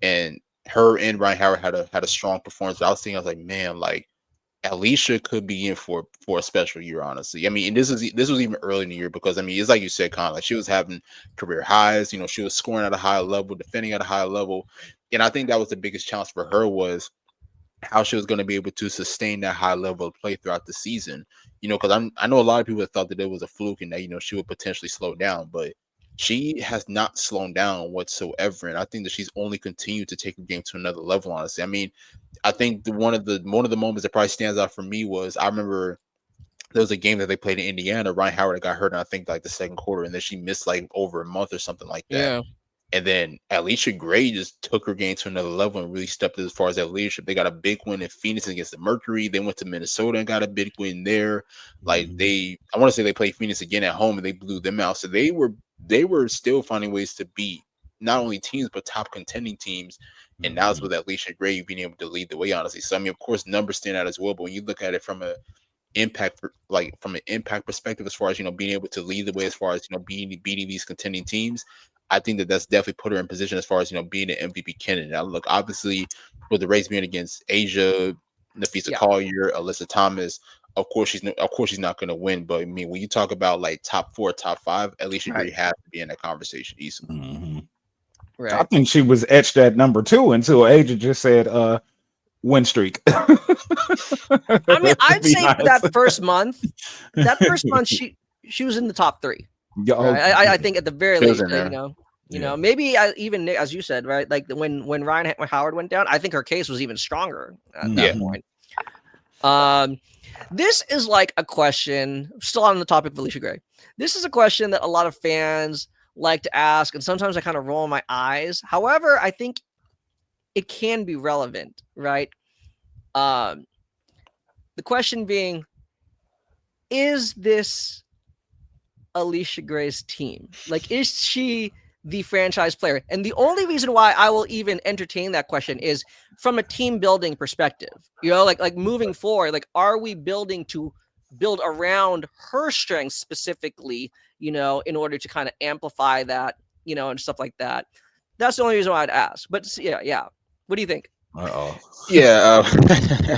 And her and Rhyne Howard had a strong performance. But I was like, man, like Alisha could be in for a special year, honestly. I mean, and this was even early in the year because it's like you said, Con, like she was having career highs. She was scoring at a high level, defending at a high level, and I think that was the biggest challenge for her was how she was going to be able to sustain that high level of play throughout the season. Because I know a lot of people thought that it was a fluke and that she would potentially slow down, but she has not slowed down whatsoever, and I think that she's only continued to take her game to another level. Honestly, I mean, I think one of the moments that probably stands out for me was I remember there was a game that they played in Indiana. Rhyne Howard got hurt in I think like the second quarter, and then she missed like over a month or something like that. Yeah. And then Alisha Gray just took her game to another level and really stepped as far as that leadership. They got a big win in Phoenix against the Mercury. They went to Minnesota and got a big win there. Like I want to say they played Phoenix again at home and they blew them out. So they were still finding ways to beat not only teams but top contending teams. And now it's with Alisha Gray being able to lead the way, honestly. So I mean, of course, numbers stand out as well. But when you look at it from an impact perspective, as far as being able to lead the way, as far as beating these contending teams, I think that that's definitely put her in position as far as being an MVP candidate. Now, look, obviously, with the race being against Asia, Nafisa Collier, Alyssa Thomas, of course she's not going to win. But I mean, when you talk about like top 4, top 5, Alisha Gray has to be in that conversation easily. Right. I think she was etched at number 2 until Asia just said win streak. I mean, I'd say for that first month she was in the top 3. Yeah, right? I think at the very least, maybe even as you said, right? Like when Rhyne Howard went down, I think her case was even stronger at that point. This is like a question, still on the topic of Alisha Gray. This is a question that a lot of fans like to ask, and sometimes I kind of roll my eyes. However, I think it can be relevant, right? The question being, is this Alisha Gray's team? Like, is she the franchise player? And the only reason why I will even entertain that question is from a team building perspective. Like moving forward, like, are we building around her strengths specifically, in order to kind of amplify that and stuff like that. That's the only reason why I'd ask. But yeah. What do you think? Uh-oh. Yeah.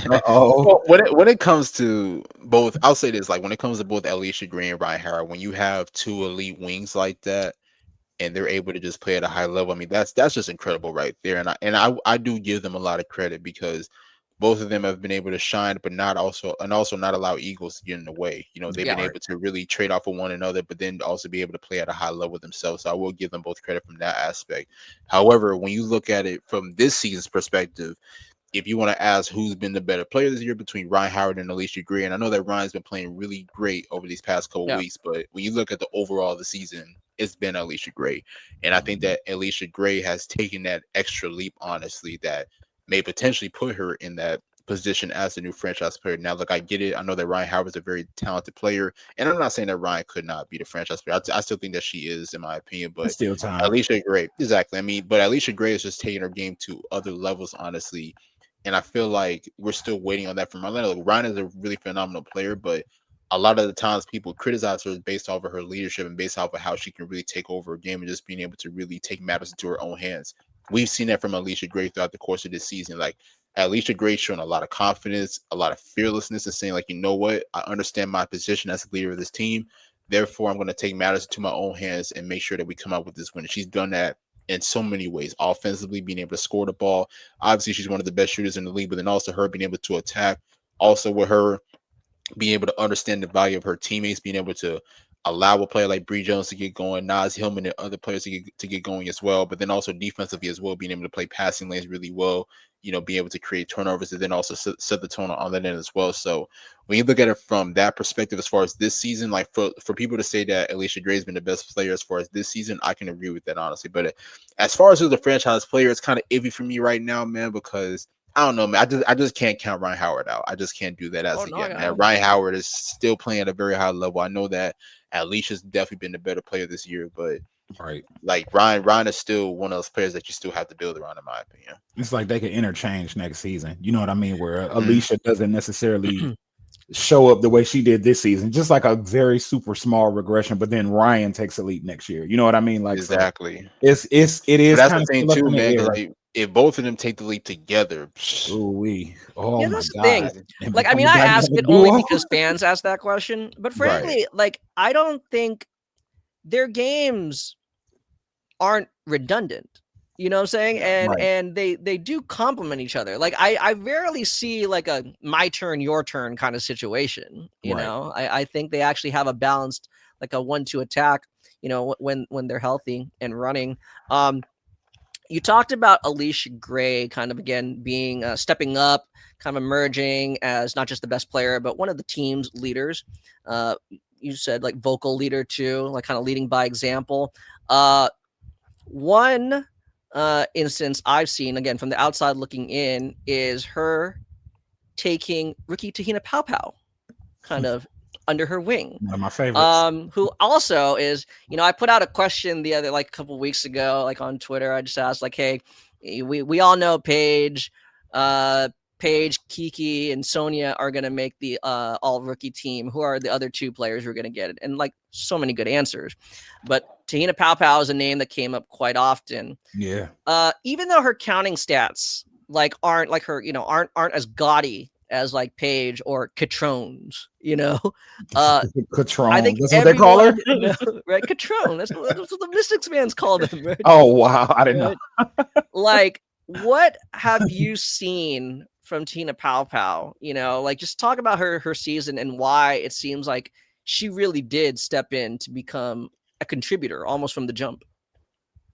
Uh-oh. Well, when it comes to both, I'll say this: like when it comes to both Alisha Green and Rhyne Howard, when you have two elite wings like that, and they're able to just play at a high level, I mean that's just incredible right there. And I do give them a lot of credit because both of them have been able to shine, but also not allow egos to get in the way. They've Yeah. been able to really trade off with one another, but then also be able to play at a high level themselves. So I will give them both credit from that aspect. However, when you look at it from this season's perspective, if you want to ask who's been the better player this year between Rhyne Howard and Alisha Gray, and I know that Ryan's been playing really great over these past couple weeks, but when you look at the overall of the season, it's been Alisha Gray. And I think that Alisha Gray has taken that extra leap, honestly, that may potentially put her in that position as the new franchise player. Now, look, I get it. I know that Rhyne Howard is a very talented player, and I'm not saying that Ryan could not be the franchise player. I still think that she is, in my opinion, but It's still time. Alisha Gray, exactly. I mean, but Alisha Gray is just taking her game to other levels, honestly. And I feel like we're still waiting on that from Atlanta. Like, Ryan is a really phenomenal player, but a lot of the times people criticize her based off of her leadership and based off of how she can really take over a game and just being able to really take matters into her own hands. We've seen that from Alisha Gray throughout the course of this season. Like, Alisha Gray showing a lot of confidence, a lot of fearlessness, and saying, like, you know what? I understand my position as the leader of this team. Therefore, I'm going to take matters into my own hands and make sure that we come out with this win. And she's done that in so many ways, offensively, being able to score the ball. Obviously, she's one of the best shooters in the league, but then also her being able to attack. Also, with her being able to understand the value of her teammates, being able to allow a player like Bree Jones to get going, Naz Hillmon and other players to get going as well. But then also defensively as well, being able to play passing lanes really well, being able to create turnovers and then also set the tone on that end as well. So when you look at it from that perspective, as far as this season, like for people to say that Alisha Gray has been the best player as far as this season, I can agree with that, honestly. But as far as who's the franchise player, it's kind of iffy for me right now, man, because I don't know, man. I just can't count Rhyne Howard out. I just can't do that as of yet, man. Rhyne Howard is still playing at a very high level. I know that Alisha's definitely been the better player this year, but right, like Ryan is still one of those players that you still have to build around, in my opinion. it's like they could interchange next season. You know what I mean? Where Alisha doesn't necessarily show up the way she did this season, just like a very super small regression. But then Ryan takes a leap next year. You know what I mean? Like, exactly. So it is But that's kind the of thing still up too, in the man. Because air. like if both of them take the leap together, Oh Yeah, my that's the god! thing. And Like, I become mean, a I ask dynamic it only duo. because fans ask that question. But Right. frankly, like, I don't think their games aren't redundant. You know what I'm saying? And Right. and they do complement each other. Like, I rarely see like a my turn, your turn kind of situation. Right. I think they actually have a balanced, like a 1-2 attack, when they're healthy and running. You talked about Alisha Gray kind of again being stepping up, kind of emerging as not just the best player, but one of the team's leaders. You said like vocal leader too, like kind of leading by example. One instance I've seen again from the outside looking in is her taking rookie Te-Hina Paopao kind of under her wing. One of my favorites. Who also is, I put out a question the other, like a couple weeks ago, like on Twitter. I just asked, like, hey, we all know Paige, Kiki, and Sonia are gonna make the all rookie team. Who are the other two players who are gonna get it? And like so many good answers. But Te-Hina Paopao is a name that came up quite often. Yeah. Even though her counting stats aren't like her, aren't as gaudy as like Paige or Catrone's, Catrone. I think That's what they call her. right? Catrone. That's what the Mystics fans call them, right? Oh wow, I didn't know. Like, what have you seen from Te-Hina Paopao? Like, just talk about her season and why it seems like she really did step in to become a contributor almost from the jump.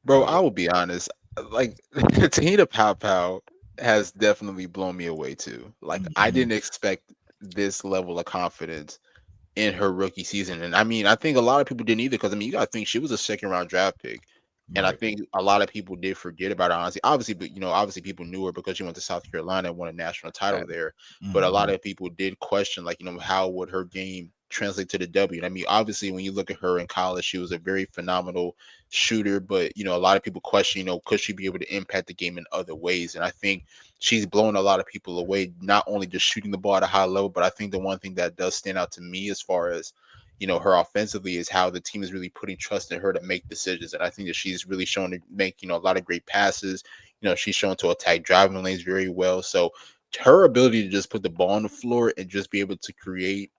Bro, I will be honest. Like Te-Hina Paopao has definitely blown me away too. Like I didn't expect this level of confidence in her rookie season, and I mean, I think a lot of people didn't either. Because I mean, you gotta think she was a second round draft pick, and I think a lot of people did forget about her. Honestly, obviously, but obviously people knew her because she went to South Carolina and won a national title there. But a lot of people did question, like, how would her game translate to the W? And I mean, obviously, when you look at her in college, she was a very phenomenal shooter. But a lot of people question, could she be able to impact the game in other ways? And I think she's blown a lot of people away, not only just shooting the ball at a high level, but I think the one thing that does stand out to me as far as her offensively is how the team is really putting trust in her to make decisions. And I think that she's really shown to make, a lot of great passes. She's shown to attack driving lanes very well. So her ability to just put the ball on the floor and just be able to create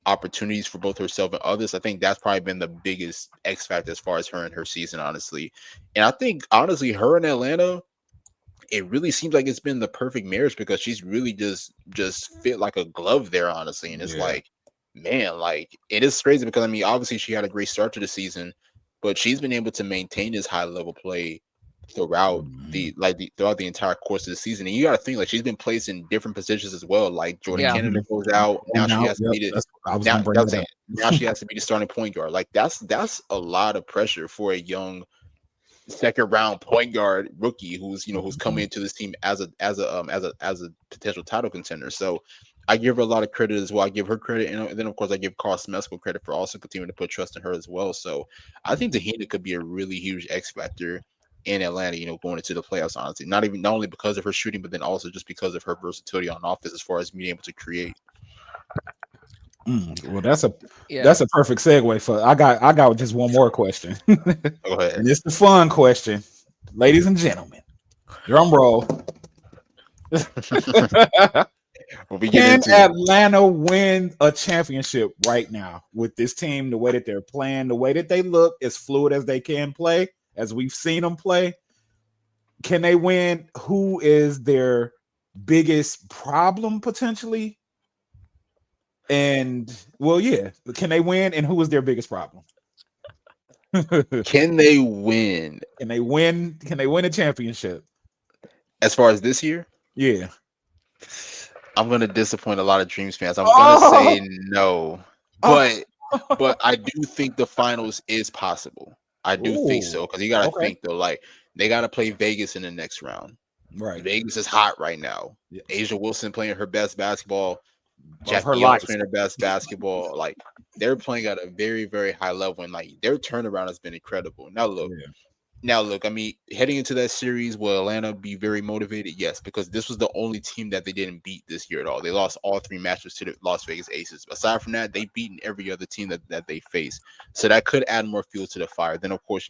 opportunities for both herself and others, I think that's probably been the biggest X factor as far as her and her season, honestly. And I think, honestly, her in Atlanta, it really seems like it's been the perfect marriage because she's really just fit like a glove there, honestly. And it's like, man, like it is crazy because obviously she had a great start to the season, but she's been able to maintain this high level play throughout throughout the entire course of the season. And you got to think like she's been placed in different positions as well. Like Jordin Canada goes out now, she has to be now she has to be the starting point guard. Like that's a lot of pressure for a young second round point guard rookie who's coming into this team as a potential title contender. So I give her a lot of credit as well. I give her credit, and then of course I give Karl Smesko credit for also continuing to put trust in her as well. So I think Te-Hina could be a really huge X factor in Atlanta, going into the playoffs, honestly. Not only because of her shooting, but then also just because of her versatility on offense as far as being able to create. Well, that's a perfect segue for I got just one more question. Go ahead. And it's the fun question. Ladies and gentlemen, drum roll. Can Atlanta win a championship right now with this team, the way that they're playing, the way that they look, as fluid as they can play, as we've seen them play? Can they win? Who is their biggest problem potentially? And can they win? And who is their biggest problem? Can they win? Can they win a championship? As far as this year? Yeah. I'm gonna disappoint a lot of Dreams fans. I'm gonna say no. But I do think the finals is possible. I do think so. Because you gotta think though, like they gotta play Vegas in the next round. Right. Vegas is hot right now. Yeah. Asia Wilson playing her best basketball. Jackie Young's playing her best basketball. Like they're playing at a very, very high level, and like their turnaround has been incredible. Now look, heading into that series, will Atlanta be very motivated? Yes, because this was the only team that they didn't beat this year at all. They lost all 3 matches to the Las Vegas Aces. Aside from that, they've beaten every other team that they face. So that could add more fuel to the fire. Then, of course,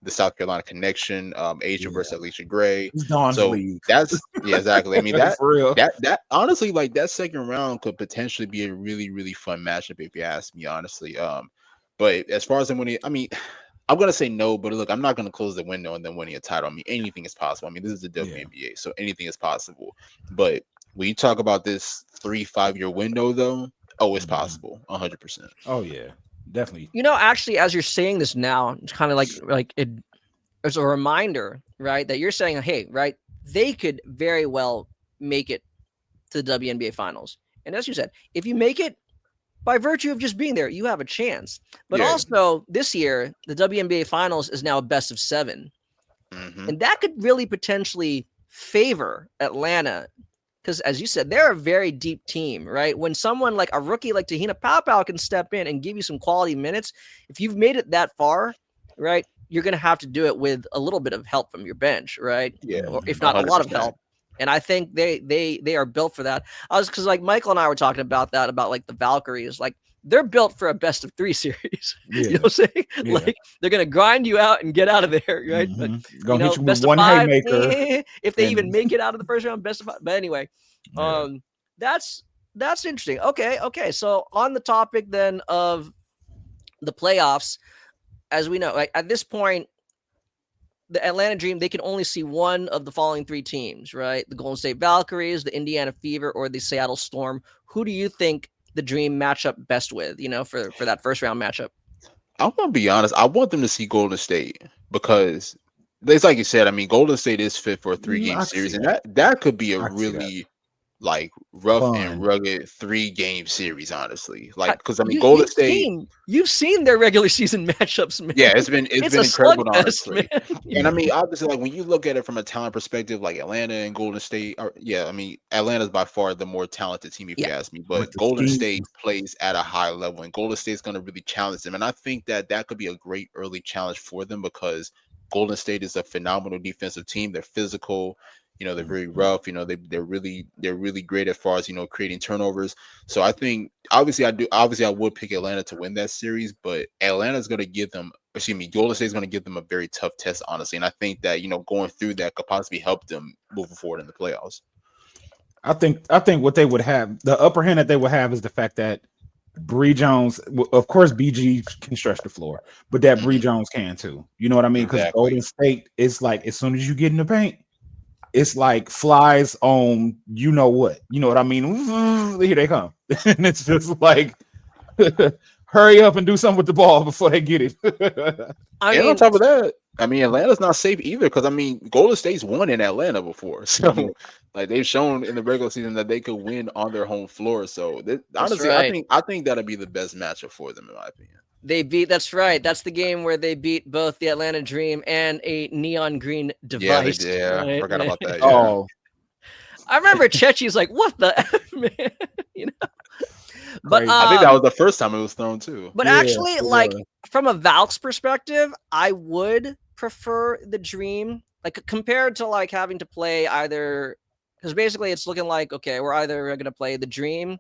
the South Carolina connection, Asia versus Alisha Gray. So that's exactly. that honestly, like that second round could potentially be a really, really fun matchup if you ask me, honestly. But as far as I'm winning, I'm gonna say no, but look, I'm not gonna close the window and then winning a title. Anything is possible. This is the WNBA, so anything is possible. But when you talk about this 3-5 year window, though, it's possible, 100%. Oh yeah. Definitely. Actually, as you're saying this now, it's kind of like it's a reminder, right? That you're saying, hey, right, they could very well make it to the WNBA finals. And as you said, if you make it by virtue of just being there, you have a chance. But also this year, the WNBA finals is now a best of 7. Mm-hmm. And that could really potentially favor Atlanta. Because as you said, they're a very deep team, right? When someone like a rookie like Te-Hina Paopao can step in and give you some quality minutes, if you've made it that far, right, you're going to have to do it with a little bit of help from your bench, right? Yeah. Or if not 100%. A lot of help. And I think they are built for that. Because like Michael and I were talking about that, about like the Valkyries, like they're built for a best of 3 series. Yeah. You know what I'm saying? Yeah. Like they're going to grind you out and get out of there, right? Mm-hmm. But gonna hit you with best one of 5, haymaker. If they even make it out of the first round, best of 5. But anyway, that's interesting. Okay. So on the topic then of the playoffs, as we know, like at this point, the Atlanta Dream, they can only see one of the following 3 teams, right? The Golden State Valkyries, the Indiana Fever, or the Seattle Storm. Who do you think the Dream match up best with, for that first round matchup? I'm going to be honest. I want them to see Golden State because it's like you said, Golden State is fit for a 3-game series. And that could be a really like rough and rugged 3-game series, honestly. Like, because Golden State, you've seen their regular season matchups, man. Yeah, it's been incredible, honestly. And obviously, like when you look at it from a talent perspective, like Atlanta and Golden State Atlanta's by far the more talented team, if you ask me. But Golden State plays at a high level, and Golden State's going to really challenge them. And I think that could be a great early challenge for them because Golden State is a phenomenal defensive team. They're physical. They're very rough. They're really great as far as creating turnovers. So I think obviously I would pick Atlanta to win that series, but Atlanta's going to give them. Excuse me, Golden State's going to give them a very tough test, honestly. And I think that going through that could possibly help them moving forward in the playoffs. I think what they would have, the upper hand that they would have, is the fact that Bree Jones, of course, BG can stretch the floor, but that Bree Jones can too. You know what I mean? Because Exactly. Golden State is like, as soon as you get in the paint, it's like flies on you know what. You know what I mean? Here they come. And it's just like, hurry up and do something with the ball before they get it. I And mean, on top of that, Atlanta's not safe either, because Golden State's won in Atlanta before, so like they've shown in the regular season that they could win on their home floor. So honestly, right. I think that'll be the best matchup for them, in my opinion. That's right. That's the game where they beat both the Atlanta Dream and a neon green device. Yeah, right? forgot about that. Yeah. Oh, I remember Chechi's like, "What the F, man?" But I think that was the first time it was thrown too. But yeah, actually, like from a Valk's perspective, I would prefer the Dream, like compared to like having to play either, because basically it's looking like, okay, we're either going to play the Dream,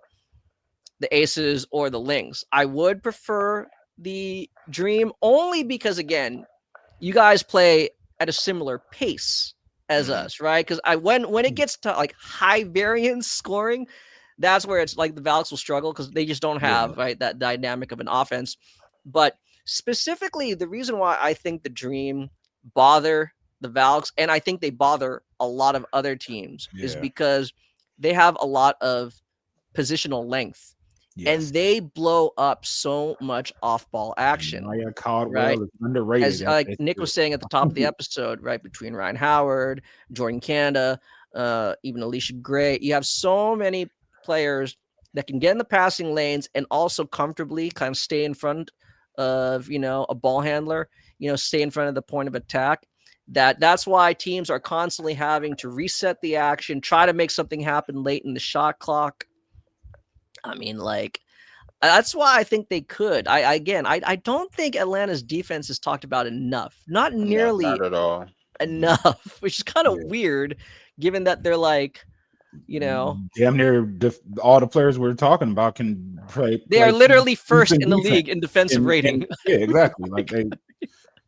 the Aces, or the Lynx. I would prefer the Dream only because, again, you guys play at a similar pace as us, right? Because when it gets to like high variance scoring, that's where it's like the Valks will struggle because they just don't have right that dynamic of an offense. But specifically, the reason why I think the Dream bother the Valks, and I think they bother a lot of other teams, is because they have a lot of positional length. And they blow up so much off-ball action. Caldwell right? is underrated. As like Nick was saying at the top of the episode, right, between Ryan Howard, Jordin Canada, even Alisha Gray, you have so many players that can get in the passing lanes and also comfortably kind of stay in front of, a ball handler, stay in front of the point of attack. That's why teams are constantly having to reset the action, try to make something happen late in the shot clock. That's why I think they could. I don't think Atlanta's defense is talked about enough. Not nearly not at all enough, which is kind of weird, given that they're like, damn near all the players we're talking about can play. They are literally first in the league in defensive rating. Yeah, exactly. Like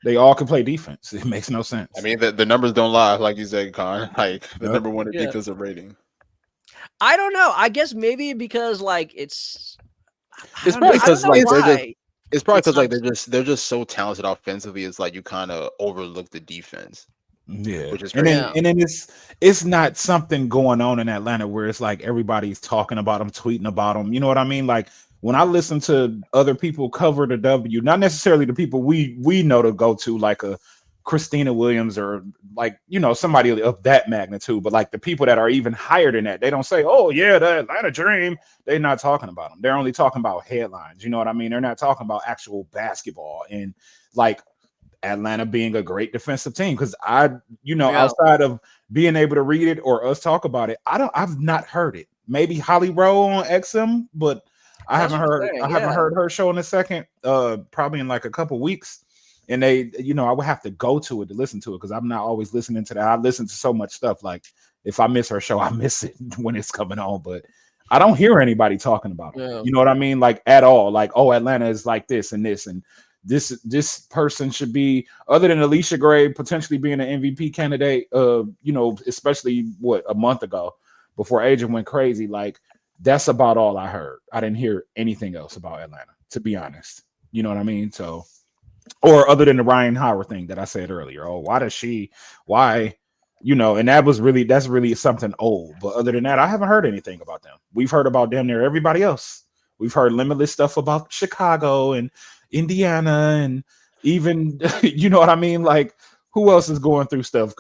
they all can play defense. It makes no sense. The numbers don't lie, like you said, Con. Like the number one in defensive rating. I don't know. I guess maybe because like it's probably because like they're just so talented offensively. It's like you kind of overlook the defense. Yeah, which is and then it's not something going on in Atlanta where it's like everybody's talking about them, tweeting about them. You know what I mean? Like when I listen to other people cover the W, not necessarily the people we know to go to, like a Christina Williams or like somebody of that magnitude, but like the people that are even higher than that, they don't say, "Oh yeah, the Atlanta Dream." They're not talking about them. They're only talking about headlines. You know what I mean? They're not talking about actual basketball and like Atlanta being a great defensive team. Because outside of being able to read it or us talk about it, I've not heard it. Maybe Holly Rowe on XM, but I haven't heard her show in a second. Probably in like a couple weeks. And they, I would have to go to it to listen to it because I'm not always listening to that. I listen to so much stuff. Like if I miss her show, I miss it when it's coming on. But I don't hear anybody talking about it. Yeah. You know what I mean? Like at all. Like, oh, Atlanta is like this and this and this person should be, other than Alisha Gray potentially being an MVP candidate. Especially a month ago before Agent went crazy. Like that's about all I heard. I didn't hear anything else about Atlanta, to be honest. You know what I mean? So. Or other than the Ryan Howard thing that I said earlier. Oh, and that's really something old. But other than that, I haven't heard anything about them. We've heard about damn near everybody else. We've heard limitless stuff about Chicago and Indiana and even, you know what I mean? Like, who else is going through stuff?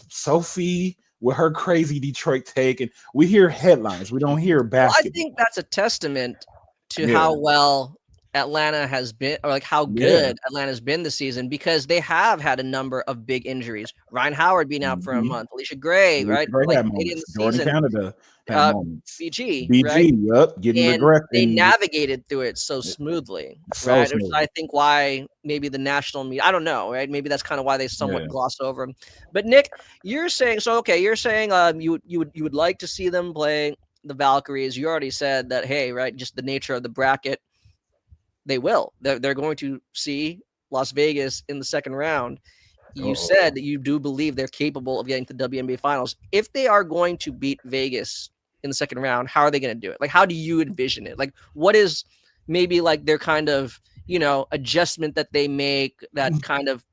Sophie with her crazy Detroit take. And we hear headlines. We don't hear basketball. Well, I think that's a testament to how well Atlanta has been, or like how good Atlanta's been this season, because they have had a number of big injuries. Rhyne Howard being out for a month, Alisha Gray, right? Gray Like had late in moments. the Jordan season, Canada had moments. BG, right? BG, yep, getting And regret. they navigated through it so smoothly, right? Which I think why maybe the national media, I don't know, right? Maybe that's kind of why they somewhat gloss over them. But Nick, you're saying, so okay, you're saying you would like to see them play the Valkyries. You already said that, hey, right, just the nature of the bracket, they will. They're going to see Las Vegas in the second round. You said that you do believe they're capable of getting to the WNBA finals. If they are going to beat Vegas in the second round, how are they going to do it? Like, how do you envision it? Like, what is maybe like their kind of, adjustment that they make that kind of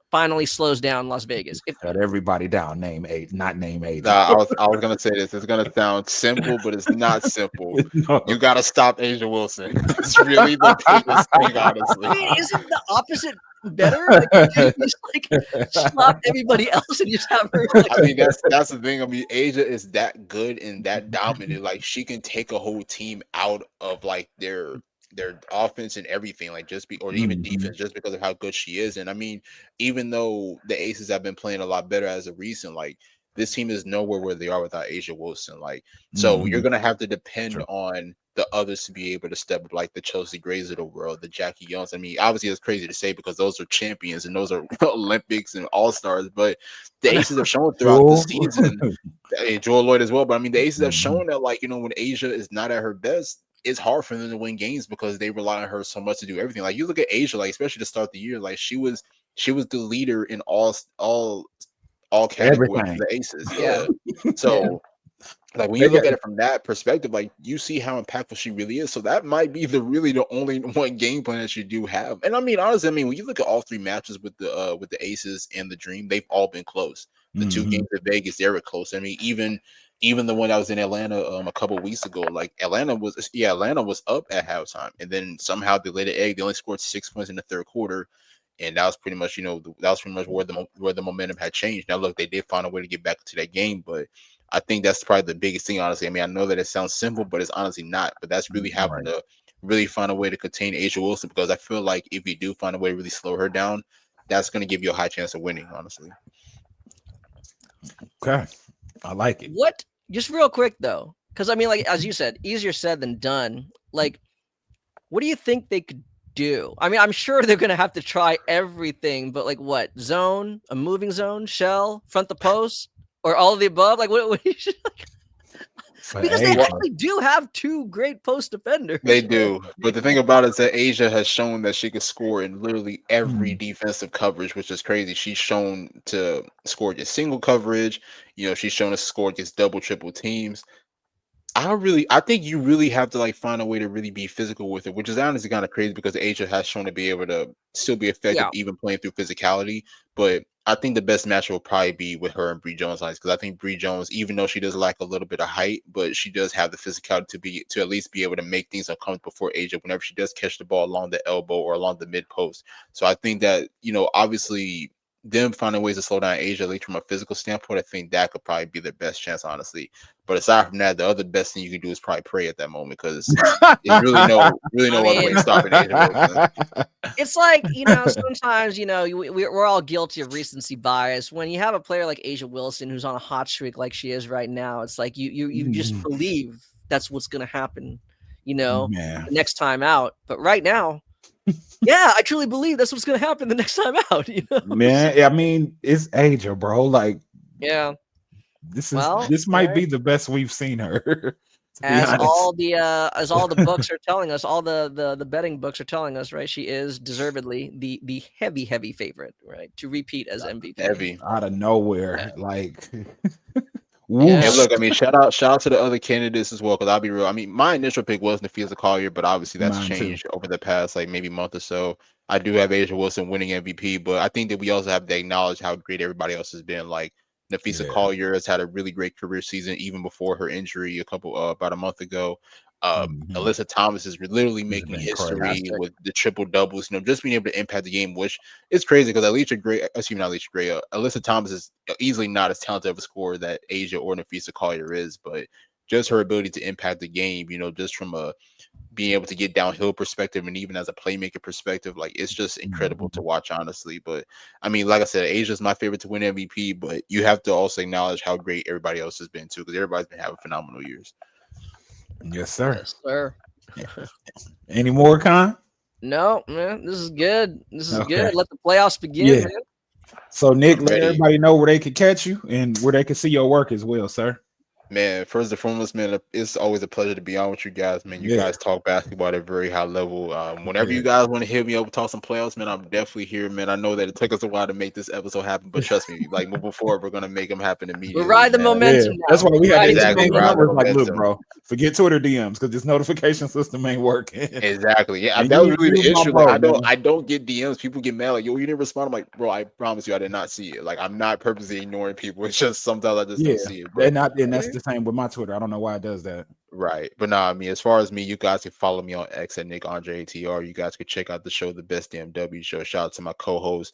finally slows down Las Vegas? Shut everybody down. Name 8, not name 8. Nah, I was gonna say this. It's gonna sound simple, but it's not simple. No. You gotta stop Asia Wilson. It's really the biggest thing, honestly. I mean, isn't the opposite better? Like, you just stop everybody else and just have her. I mean, that's the thing. I mean, Asia is that good and that dominant. Like, she can take a whole team out of like their offense and everything, like even defense, just because of how good she is. And I mean, even though the Aces have been playing a lot better as of recent, like this team is nowhere where they are without Asia Wilson. Like, so you're gonna have to depend on the others to be able to step up, like the Chelsea Grays of the world, the Jackie Youngs. I mean, obviously it's crazy to say because those are champions and those are Olympics and all-stars, but the Aces have shown throughout the season, Joel Lloyd as well. But I mean, the Aces have shown that, like, when Asia is not at her best, it's hard for them to win games because they rely on her so much to do everything. Like, you look at Asia, like especially to start the year, like she was the leader in all categories of the Aces. Yeah. So like when you look at it from that perspective, like you see how impactful she really is. So that might be the only one game plan that you do have. And I mean, honestly, when you look at all three matches with the Aces and the Dream, they've all been close. The two games at Vegas, they were close. I mean, even the one that was in Atlanta a couple of weeks ago, like Atlanta was up at halftime, and then somehow they laid an egg. They only scored 6 points in the third quarter, and that was pretty much where the momentum had changed. Now look, they did find a way to get back to that game, but I think that's probably the biggest thing, honestly. I mean, I know that it sounds simple, but it's honestly not. But that's really having to really find a way to contain Asia Wilson, because I feel like if you do find a way to really slow her down, that's going to give you a high chance of winning, honestly. Okay. I like it. What? Just real quick though, because I mean, like as you said, easier said than done. Like, what do you think they could do? I mean, I'm sure they're gonna have to try everything, but like what? Zone, a moving zone, shell, front the post, or all of the above? Like what you should, because they actually do have two great post defenders. They do. But the thing about it is that Asia has shown that she can score in literally every defensive coverage, which is crazy. She's shown to score against single coverage. She's shown to score against double, triple teams. I think you really have to like find a way to really be physical with it, which is honestly kind of crazy because Asia has shown to be able to still be effective, even playing through physicality. But I think the best match will probably be with her and Bree Jones lines, because I think Bree Jones, even though she does lack a little bit of height, but she does have the physicality to at least be able to make things uncomfortable for Asia whenever she does catch the ball along the elbow or along the mid post. So I think that, obviously them finding ways to slow down Asia, at least from a physical standpoint, I think that could probably be their best chance, honestly. But aside from that, the other best thing you can do is probably pray at that moment, because there's really no other way to stop it. Asia. It's like, sometimes, we're all guilty of recency bias. When you have a player like Asia Wilson who's on a hot streak like she is right now, it's like you just believe that's what's going to happen, the next time out. But right now, yeah, I truly believe that's what's going to happen the next time out. Man, I mean, it's Asia, bro. Like, yeah, this might be the best we've seen her. As all the books are telling us, all the betting books are telling us, right? She is deservedly the heavy favorite, right, to repeat as MVP. Heavy out of nowhere, like. Yeah, look, I mean, shout out to the other candidates as well, because I'll be real. I mean, my initial pick was Nafisa Collier, but obviously that's changed over the past like maybe month or so. I do have Asia Wilson winning MVP, but I think that we also have to acknowledge how great everybody else has been. Like Nafisa Collier has had a really great career season even before her injury about a month ago. Alyssa Thomas is literally making history with the triple doubles, just being able to impact the game, which is crazy because Alyssa Thomas is easily not as talented of a scorer that Asia or Nafisa Collier is, but just her ability to impact the game, just from a being able to get downhill perspective and even as a playmaker perspective, like it's just incredible to watch, honestly. But I mean, like I said, Asia's my favorite to win MVP, but you have to also acknowledge how great everybody else has been too, because everybody's been having phenomenal years. Yes, sir. Yes, sir. Any more, Con? No, man, this is good. This is Okay. good. Let the playoffs begin, Yeah. man. So, Nick, I'm let ready. everybody know where they can catch you and where they can see your work as well, sir. Man, first and foremost, man, it's always a pleasure to be on with you guys, man. You guys talk basketball at a very high level. Whenever you guys want to hit me up, talk some playoffs, man, I'm definitely here, man. I know that it took us a while to make this episode happen, but trust me, like moving forward, we're gonna make them happen immediately. We'll ride the man. momentum now. That's why we had to Exactly, exchange ride the numbers. Like, look, momentum. bro, forget Twitter DMs because this notification system ain't working. Exactly. Yeah, And that was you- really you the my issue. bro, Like, man. I don't get DMs. People get mad, like, yo, you didn't respond. I'm like, bro, I promise you, I did not see it. Like, I'm not purposely ignoring people. It's just sometimes I just don't see it. But And that's the same with my Twitter. I don't know why it does that. right. But nah, I mean, as far as me, you guys can follow me on X at Nick Andre ATR. You guys can check out the show, The Best Damn W Show. Shout out to my co-host,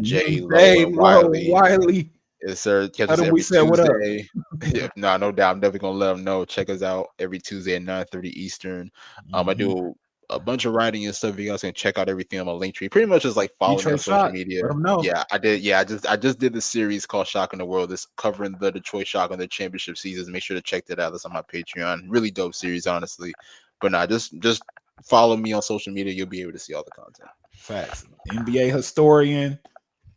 Jay Lowe and Wiley. Wiley. Yes, sir. Catch How us did we every say what up? Tuesday. Yeah, no doubt. I'm definitely gonna let them know. Check us out every Tuesday at 9:30 Eastern. I do a bunch of writing and stuff. You guys can check out everything on my link tree. Pretty much just like follow me on social media. Let them know. Yeah, I did. Yeah, I just did the series called Shock in the World. This covering the Detroit Shock and the championship seasons. Make sure to check that out. That's on my Patreon. Really dope series, honestly. But nah, just follow me on social media. You'll be able to see all the content. Facts. NBA historian,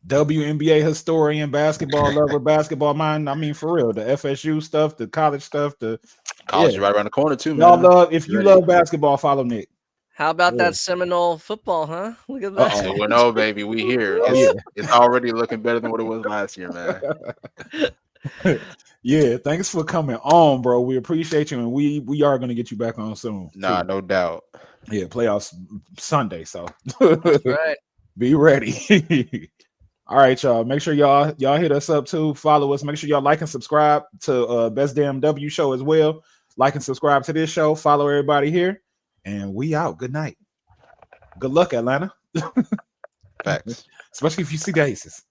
WNBA historian, basketball lover, basketball mind. I mean, for real, the FSU stuff, the college stuff, the college is right around the corner too, y'all man. love. If you love basketball, follow Nick. How about that Seminole football, huh? Look at that. 2-0, baby. We here. It's already looking better than what it was last year, man. Yeah, thanks for coming on, bro. We appreciate you, and we are gonna get you back on soon. Nah, no doubt. Yeah, playoffs Sunday, so That's right. Be ready. All right, y'all. Make sure y'all hit us up too. Follow us. Make sure y'all like and subscribe to Best Damn W Show as well. Like and subscribe to this show. Follow everybody here, and we out. Good night. Good luck, Atlanta. Facts. Especially if you see the Aces.